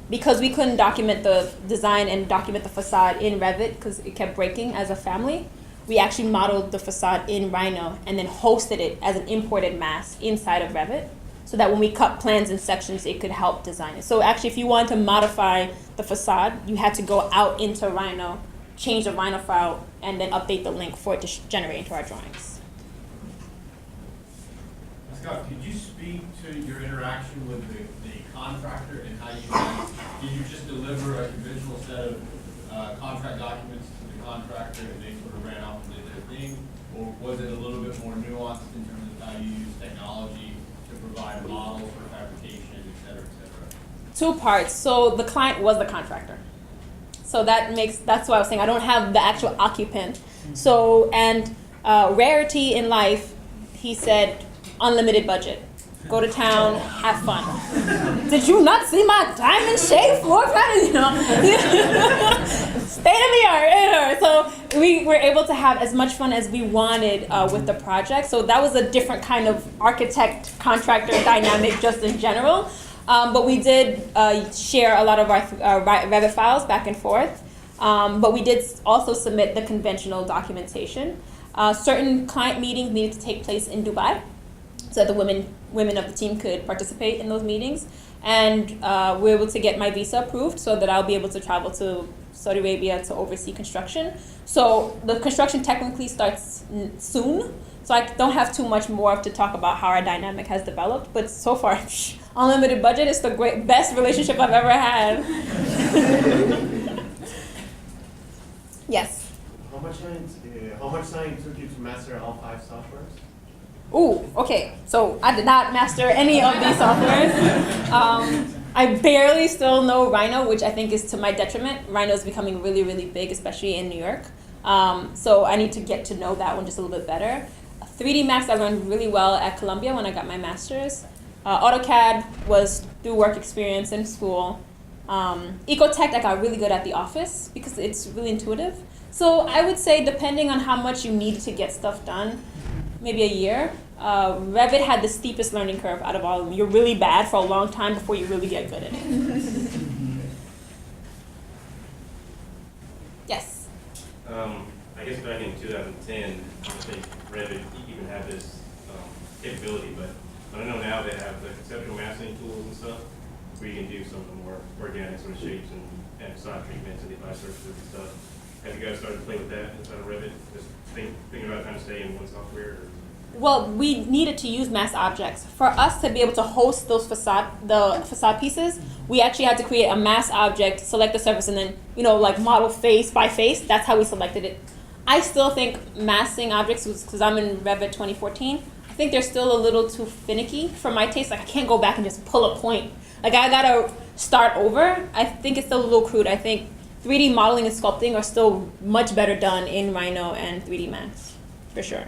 Because we couldn't document the design and document the facade in Revit because it kept breaking as a family, we actually modeled the facade in Rhino and then hosted it as an imported mass inside of Revit so that when we cut plans and sections, it could help design it. So actually, if you wanted to modify the facade, you had to go out into Rhino, change the Rhino file, and then update the link for it to generate into our drawings. Scott, could you speak to your interaction with the contractor and how you guys, did you just deliver a conventional set of contract documents to the contractor and they sort of ran off and did their thing? Or was it a little bit more nuanced in terms of how you use technology to provide models for fabrication, et cetera, et cetera? 2 parts. So the client was the contractor. So that's why I was saying I don't have the actual occupant. So, and rarity in life, he said, unlimited budget. Go to town, have fun. Did you not see my diamond shaped floor plan? You know, state of the art. So we were able to have as much fun as we wanted with the project. So that was a different kind of architect-contractor dynamic just in general. But we did share a lot of our Revit files back and forth. But we did also submit the conventional documentation. Certain client meetings needed to take place in Dubai. so that the women of the team could participate in those meetings. And we're able to get my visa approved so that I'll be able to travel to Saudi Arabia to oversee construction. So the construction technically starts soon, so I don't have too much more to talk about how our dynamic has developed, but so far, unlimited budget is the best relationship I've ever had. Yes? How much time took you to master all 5 softwares? Ooh, okay, so I did not master any of these softwares. I barely still know Rhino, which I think is to my detriment. Rhino is becoming really, really big, especially in New York. So I need to get to know that one just a little bit better. 3D Max I learned really well at Columbia when I got my master's. AutoCAD was through work experience in school. Ecotect I got really good at the office because it's really intuitive. So I would say depending on how much you need to get stuff done, maybe a year. Revit had the steepest learning curve out of all of them. You're really bad for a long time before you really get good at it. Yes? I guess back in 2010, I don't think Revit even had this capability, but I know now they have the conceptual massing tools and stuff where you can do some of the more organic sort of shapes and facade treatments and device surfaces and stuff. Have you guys started to play with that inside of Revit? Just thinking about kind of staying in one software? Or? Well, we needed to use mass objects. For us to be able to host those facade pieces, we actually had to create a mass object, select the surface, and then, like model face by face. That's how we selected it. I still think massing objects, because I'm in Revit 2014, I think they're still a little too finicky for my taste. Like, I can't go back and just pull a point. Like, I gotta start over. I think it's still a little crude. I think 3D modeling and sculpting are still much better done in Rhino and 3D Max, for sure.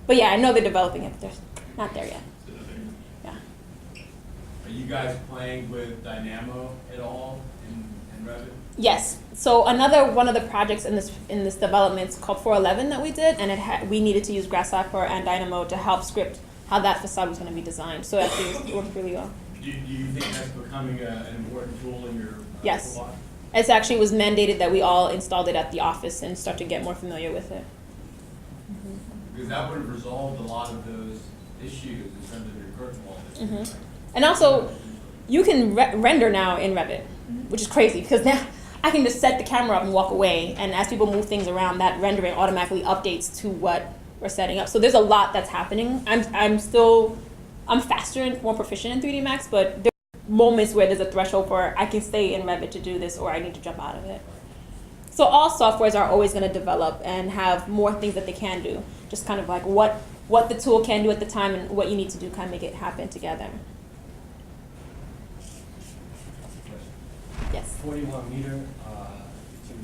But yeah, I know they're developing it, but they're not there yet. Yeah. Are you guys playing with Dynamo at all in Revit? Yes. So another one of the projects in this development is called 411 that we did, and we needed to use Grasshopper and Dynamo to help script how that facade was going to be designed. So actually, it worked really well. Do you think that's becoming an important tool in your Yes. life? It actually was mandated that we all installed it at the office and start to get more familiar with it. Because that would have resolved a lot of those issues in terms of your curtain wall. Mm-hmm. And also, you can render now in Revit, which is crazy because now I can just set the camera up and walk away, and as people move things around, that rendering automatically updates to what we're setting up. So there's a lot that's happening. I'm faster and more proficient in 3D Max, but there are moments where there's a threshold for I can stay in Revit to do this, or I need to jump out of it. So all softwares are always going to develop and have more things that they can do. Just kind of like what the tool can do at the time and what you need to do kind of make it happen together. Yes. 41 meter, you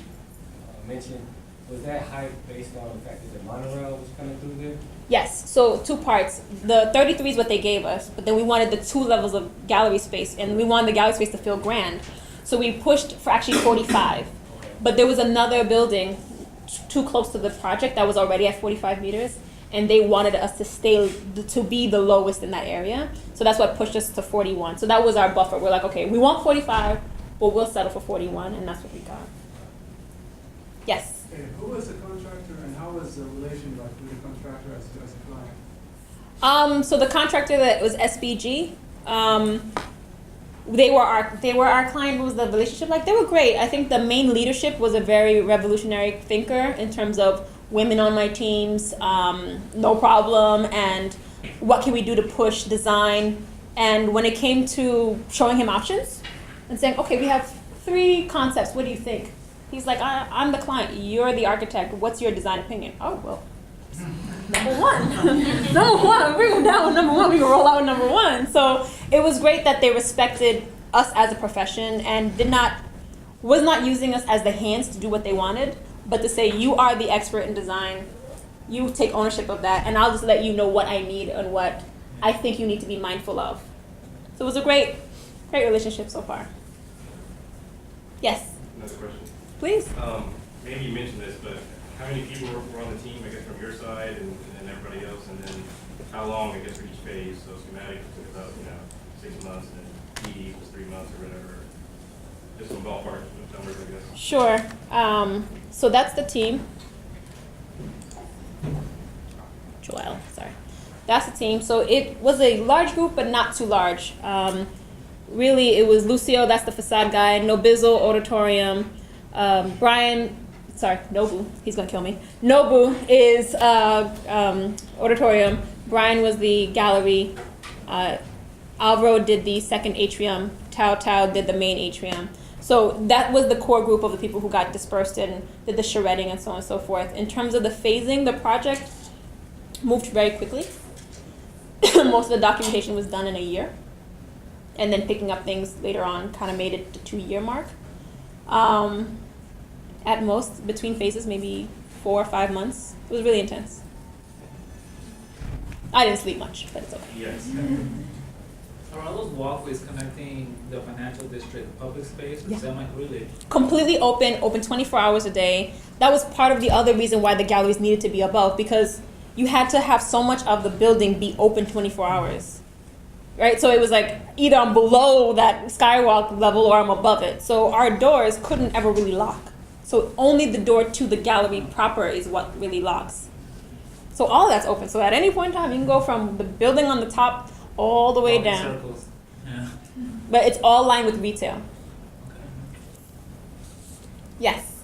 mentioned, was that height based on the fact that the monorail was coming through there? Yes, so 2 parts. The 33 is what they gave us, but then we wanted the 2 levels of gallery space, and we wanted the gallery space to feel grand. So we pushed for actually 45. But there was another building too close to the project that was already at 45 meters, and they wanted us to be the lowest in that area. So that's what pushed us to 41. So that was our buffer. We're like, okay, we want 45, but we'll settle for 41, and that's what we got. Yes? Okay, who was the contractor and how was the relation like with the contractor as a client? So the contractor that was SBG, they were our client. What was the relationship like? They were great. I think the main leadership was a very revolutionary thinker in terms of women on my teams, no problem, and what can we do to push design. And when it came to showing him options and saying, okay, we have 3 concepts, what do you think? He's like, I'm the client, you're the architect, what's your design opinion? Oh, well, number 1. Number 1, we go down with number 1, we can roll out with number 1. So it was great that they respected us as a profession and was not using us as the hands to do what they wanted, but to say, you are the expert in design, you take ownership of that, and I'll just let you know what I need and what I think you need to be mindful of. So it was a great relationship so far. Yes? Another question. Please. Maybe you mentioned this, but how many people were on the team, I guess, from your side and everybody else? And then how long, I guess, for each phase? So schematic took about, 6 months, and PD was 3 months or whatever. Just some ballpark numbers, I guess. Sure. So that's the team. Joelle, sorry. that's the team. So it was a large group, but not too large. Really, it was Lucio, that's the facade guy, Nobizzle, Auditorium, Brian, sorry, Nobu, he's gonna kill me. Nobu is Auditorium, Brian was the gallery, Alvaro did the second atrium, Tao did the main atrium. So that was the core group of the people who got dispersed and did the shredding and so on and so forth. In terms of the phasing, the project moved very quickly. Most of the documentation was done in a year. And then picking up things later on kind of made it the 2-year mark. At most, between phases, maybe 4 or 5 months. It was really intense. I didn't sleep much, but it's okay. Yes. Are all those walkways connecting the financial district public space? Yeah. Semi-really? Completely open 24 hours a day. That was part of the other reason why the galleries needed to be above, because you had to have so much of the building be open 24 hours. Right, so it was like either I'm below that skywalk level or I'm above it. So our doors couldn't ever really lock. So only the door to the gallery proper is what really locks. So all that's open. So at any point in time, you can go from the building on the top all the way Walking down. Circles. Yeah. But it's all lined with retail. Yes.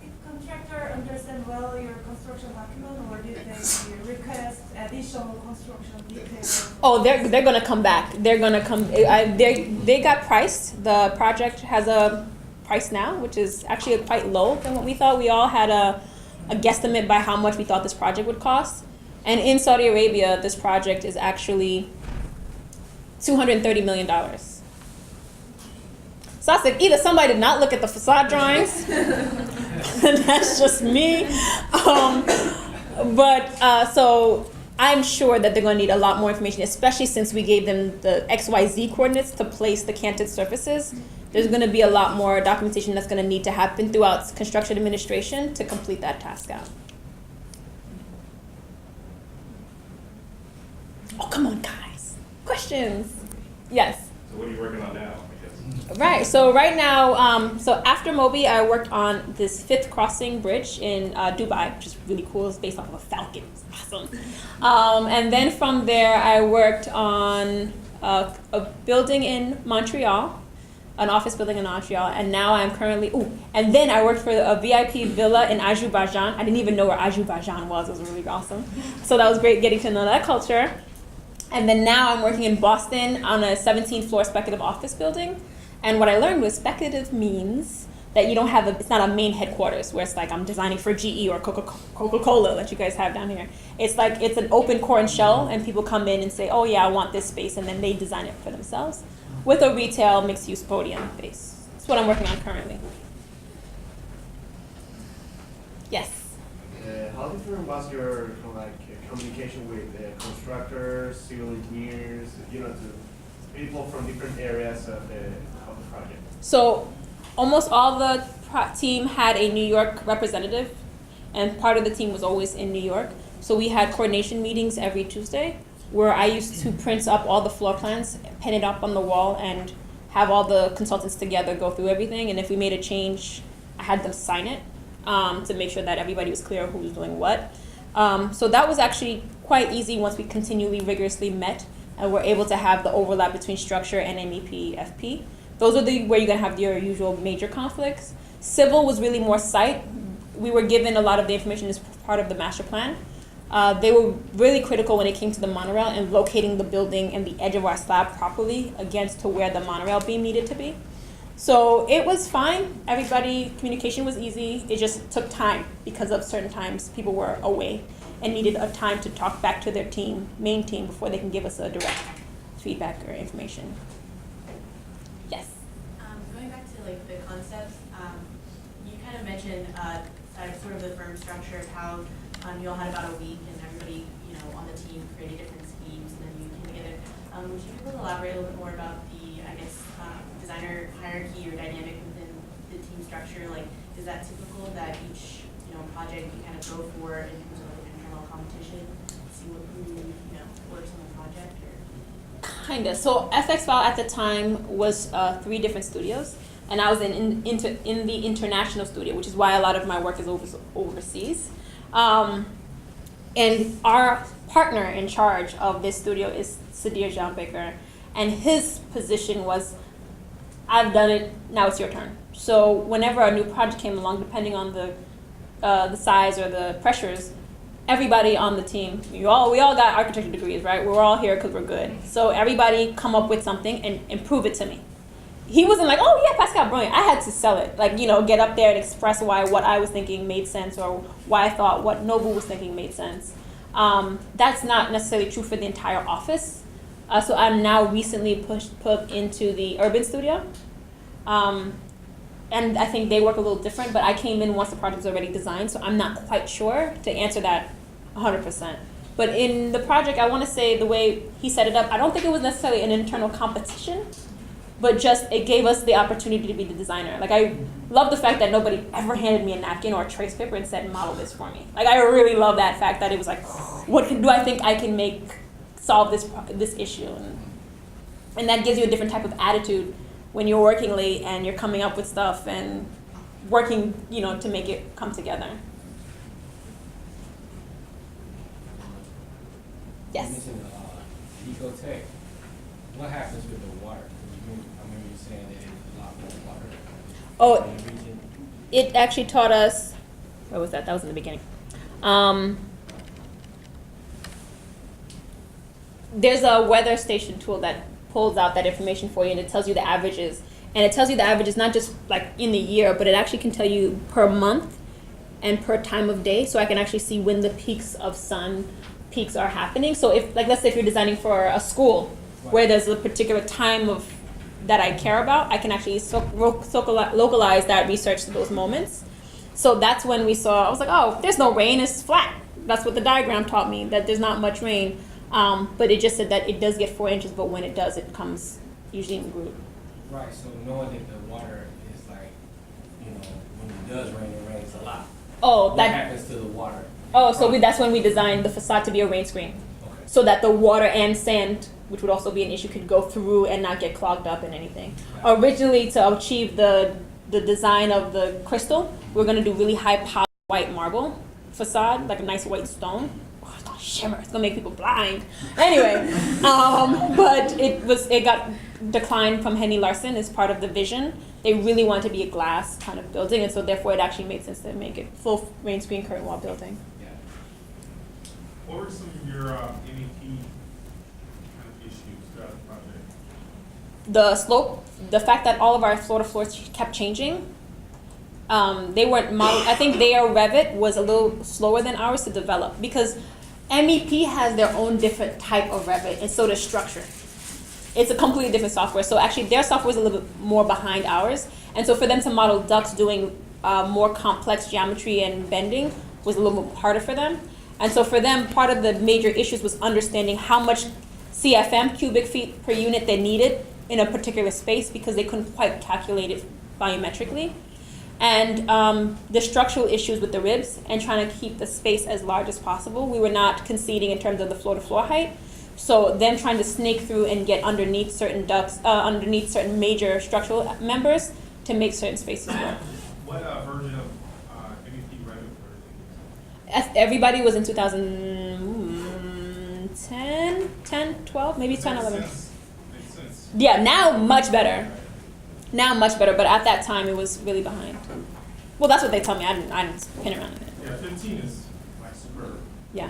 Did contractor understand well your construction document, or did they request additional construction details? Oh, they're gonna come back. They're gonna come. They got priced. The project has a price now, which is actually quite low than what we thought. We all had a guesstimate by how much we thought this project would cost. And in Saudi Arabia, this project is actually $230 million. So I was like, either somebody did not look at the facade drawings, and that's just me. So I'm sure that they're going to need a lot more information, especially since we gave them the XYZ coordinates to place the canted surfaces. There's going to be a lot more documentation that's going to need to happen throughout construction administration to complete that task out. Oh, come on, guys. Questions? Yes. So what are you working on now, I guess? Right, so right now, so after Mobi, I worked on this 5th crossing bridge in Dubai, which is really cool. It's based off of a falcon. It's awesome. And then from there, I worked on a building in Montreal, an office building in Montreal, and now I'm currently, and then I worked for a VIP villa in Azerbaijan. I didn't even know where Azerbaijan was. It was really awesome. So that was great getting to know that culture. And then now I'm working in Boston on a 17th floor speculative office building. And what I learned was speculative means that you don't have it's not a main headquarters where it's like I'm designing for GE or Coca-Cola that you guys have down here. It's like it's an open core and shell, and people come in and say, oh yeah, I want this space, and then they design it for themselves with a retail mixed-use podium base. That's what I'm working on currently. Yes? How different was your communication with constructors, civil engineers, to people from different areas of the project? So almost all the team had a New York representative, and part of the team was always in New York. So we had coordination meetings every Tuesday where I used to print up all the floor plans, pin it up on the wall, and have all the consultants together go through everything. And if we made a change, I had them sign it to make sure that everybody was clear who was doing what. So that was actually quite easy once we continually rigorously met and were able to have the overlap between structure and MEP, FP. Those are where you're gonna have your usual major conflicts. Civil was really more site. We were given a lot of the information as part of the master plan. They were really critical when it came to the monorail and locating the building and the edge of our slab properly against to where the monorail beam needed to be. So it was fine. Communication was easy. It just took time because of certain times people were away and needed a time to talk back to their team, main team, before they can give us a direct feedback or information. Yes? Going back to like the concepts, you kind of mentioned sort of the firm structure of how you all had about a week and everybody, on the team created different schemes and then you came together. Would you be able to elaborate a little bit more about the, designer hierarchy or dynamic within the team structure? Like, is that typical that each, project you kind of go for in terms of like an internal competition, see who, works on the project? Or? Kinda. So FXFOWLE at the time was 3 different studios, and I was in the international studio, which is why a lot of my work is overseas. And our partner in charge of this studio is Sadir Jean-Baker, and his position was, I've done it, now it's your turn. So whenever a new project came along, depending on the size or the pressures, everybody on the team, we all got architecture degrees, right? We're all here because we're good. So everybody come up with something and prove it to me. He wasn't like, oh yeah, Pascale, brilliant. I had to sell it. Like, get up there and express why what I was thinking made sense, or why I thought what Nobu was thinking made sense. That's not necessarily true for the entire office. So I'm now recently put into the urban studio. And I think they work a little different, but I came in once the project was already designed, so I'm not quite sure to answer that 100%. But in the project, I want to say the way he set it up, I don't think it was necessarily an internal competition, but just it gave us the opportunity to be the designer. Like, I love the fact that nobody ever handed me a napkin or a trace paper and said, model this for me. Like, I really love that fact that it was like, what do I think I can solve this issue? And that gives you a different type of attitude when you're working late and you're coming up with stuff and working, to make it come together. Yes? You mentioned Ecotec. What happens with the water? I remember you saying that it's a lot more water. Oh, in the region. it actually taught us, what was that? That was in the beginning. There's a weather station tool that pulls out that information for you, and it tells you the averages. And it tells you the averages not just like in the year, but it actually can tell you per month and per time of day. So I can actually see when the peaks of sun peaks are happening. So if, like, let's say if you're designing for a school where there's a particular time of that I care about, I can actually localize that research to those moments. So that's when we saw, I was like, oh, there's no rain, it's flat. That's what the diagram taught me, that there's not much rain. But it just said that it does get 4 inches, but when it does, it comes usually in group. Right, so knowing that the water is like, when it does rain, it rains a lot. Oh, what that happens to the water? Oh, so that's when we designed the facade to be a rain screen. Okay. So that the water and sand, which would also be an issue, could go through and not get clogged up and anything. Right. Originally, to achieve the design of the crystal, we're going to do really high polished white marble facade, like a nice white stone. Oh, it's gonna shimmer. It's gonna make people blind. Anyway, but it got declined from Henny Larson as part of the vision. They really wanted to be a glass kind of building, and so therefore it actually made sense to make it full rain screen curtain wall building. Yeah. What were some of your MEP kind of issues throughout the project? The slope, the fact that all of our floor to floors kept changing. They weren't modeled. I think their Revit was a little slower than ours to develop because MEP has their own different type of Revit, and so does Structure. It's a completely different software. So actually their software is a little bit more behind ours. And so for them to model ducts doing more complex geometry and bending was a little bit harder for them. And so for them, part of the major issues was understanding how much CFM, cubic feet per unit, they needed in a particular space because they couldn't quite calculate it volumetrically. And the structural issues with the ribs and trying to keep the space as large as possible. We were not conceding in terms of the floor to floor height. So them trying to snake through and get underneath certain ducts, underneath certain major structural members to make certain spaces work. What version of MEP Revit were they? Everybody was in 2010, 12, maybe 10, 11. Makes sense. Yeah, now much better. Now much better, but at that time it was really behind. Well, that's what they tell me. I didn't spin around in it. Yeah, 15 is like superb. Yeah.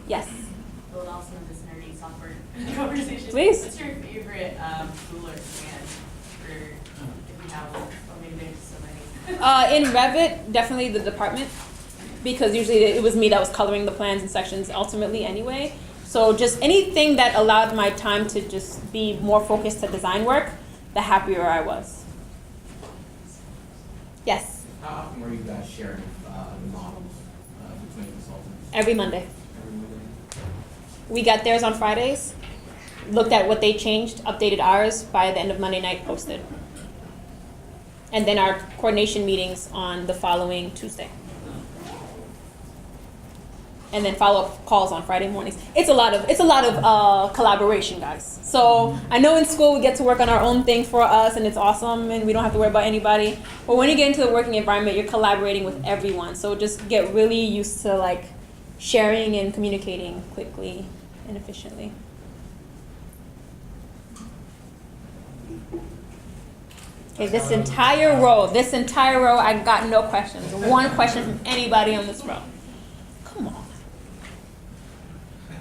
Yes. Build also this nerdy software conversation. Please. What's your favorite tool or command for if you have one? Or maybe there's so many. In Revit, definitely the department, because usually it was me that was coloring the plans and sections ultimately anyway. So just anything that allowed my time to just be more focused to design work, the happier I was. Yes. How often were you guys sharing the models between consultants? Every Monday. Every Monday? We got theirs on Fridays, looked at what they changed, updated ours by the end of Monday night, posted. And then our coordination meetings on the following Tuesday. And then follow-up calls on Friday mornings. It's a lot of collaboration, guys. So I know in school we get to work on our own thing for us, and it's awesome, and we don't have to worry about anybody. But when you get into the working environment, you're collaborating with everyone. So just get really used to sharing and communicating quickly and efficiently. Okay, this entire row, I got no questions. One question from anybody on this row. Come on.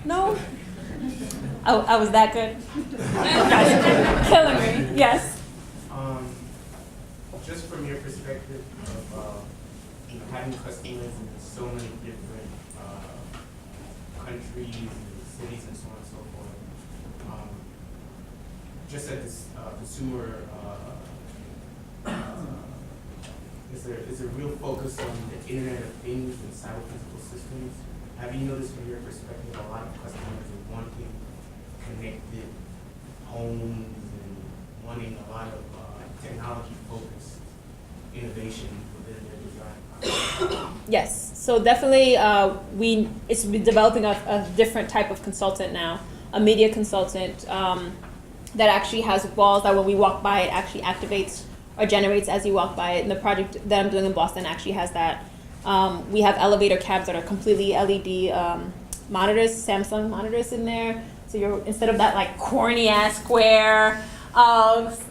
No? I was that good? Killing me, yes. Just from your perspective of having customers in so many different countries and cities and so on and so forth, just at this consumer, is there a real focus on the Internet of Things and cyber-physical systems? Have you noticed from your perspective a lot of customers are wanting connected homes and wanting a lot of technology-focused innovation within their design? Yes, so definitely it's developing a different type of consultant now, a media consultant that actually has walls that when we walk by it actually activates or generates as you walk by it. And the project that I'm doing in Boston actually has that. We have elevator cabs that are completely LED monitors, Samsung monitors in there. So you're, instead of that like corny ass square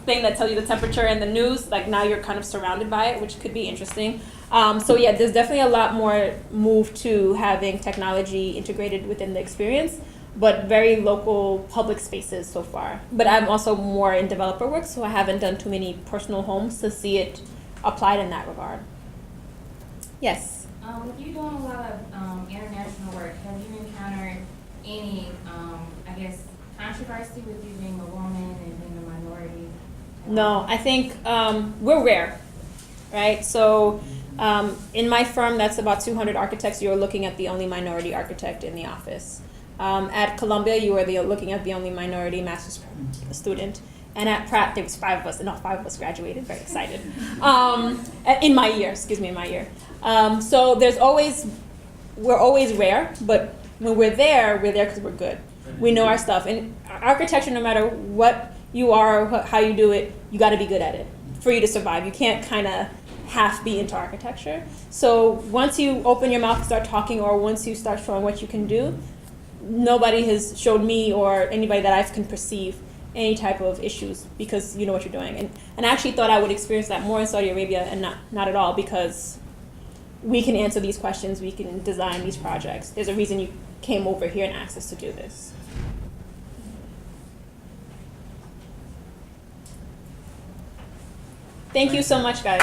thing that tells you the temperature and the news, like now you're kind of surrounded by it, which could be interesting. So yeah, there's definitely a lot more move to having technology integrated within the experience, but very local public spaces so far. But I'm also more in developer work, so I haven't done too many personal homes to see it applied in that regard. Yes? With you doing a lot of international work, have you encountered any, I guess, controversy with you being a woman and being a minority? No, I think we're rare, right? So in my firm, that's about 200 architects. You're looking at the only minority architect in the office. At Columbia, you were looking at the only minority master's student. And at Pratt, there was 5 of us, and all 5 of us graduated, very excited. In my year. So we're always rare, but when we're there because we're good. We know our stuff. And architecture, no matter what you are, or how you do it, you gotta be good at it for you to survive. You can't kind of half be into architecture. So once you open your mouth and start talking, or once you start showing what you can do, nobody has showed me or anybody that I can perceive any type of issues because you know what you're doing. And I actually thought I would experience that more in Saudi Arabia, and not at all, because we can answer these questions, we can design these projects. There's a reason you came over here and asked us to do this. Thank you so much, guys.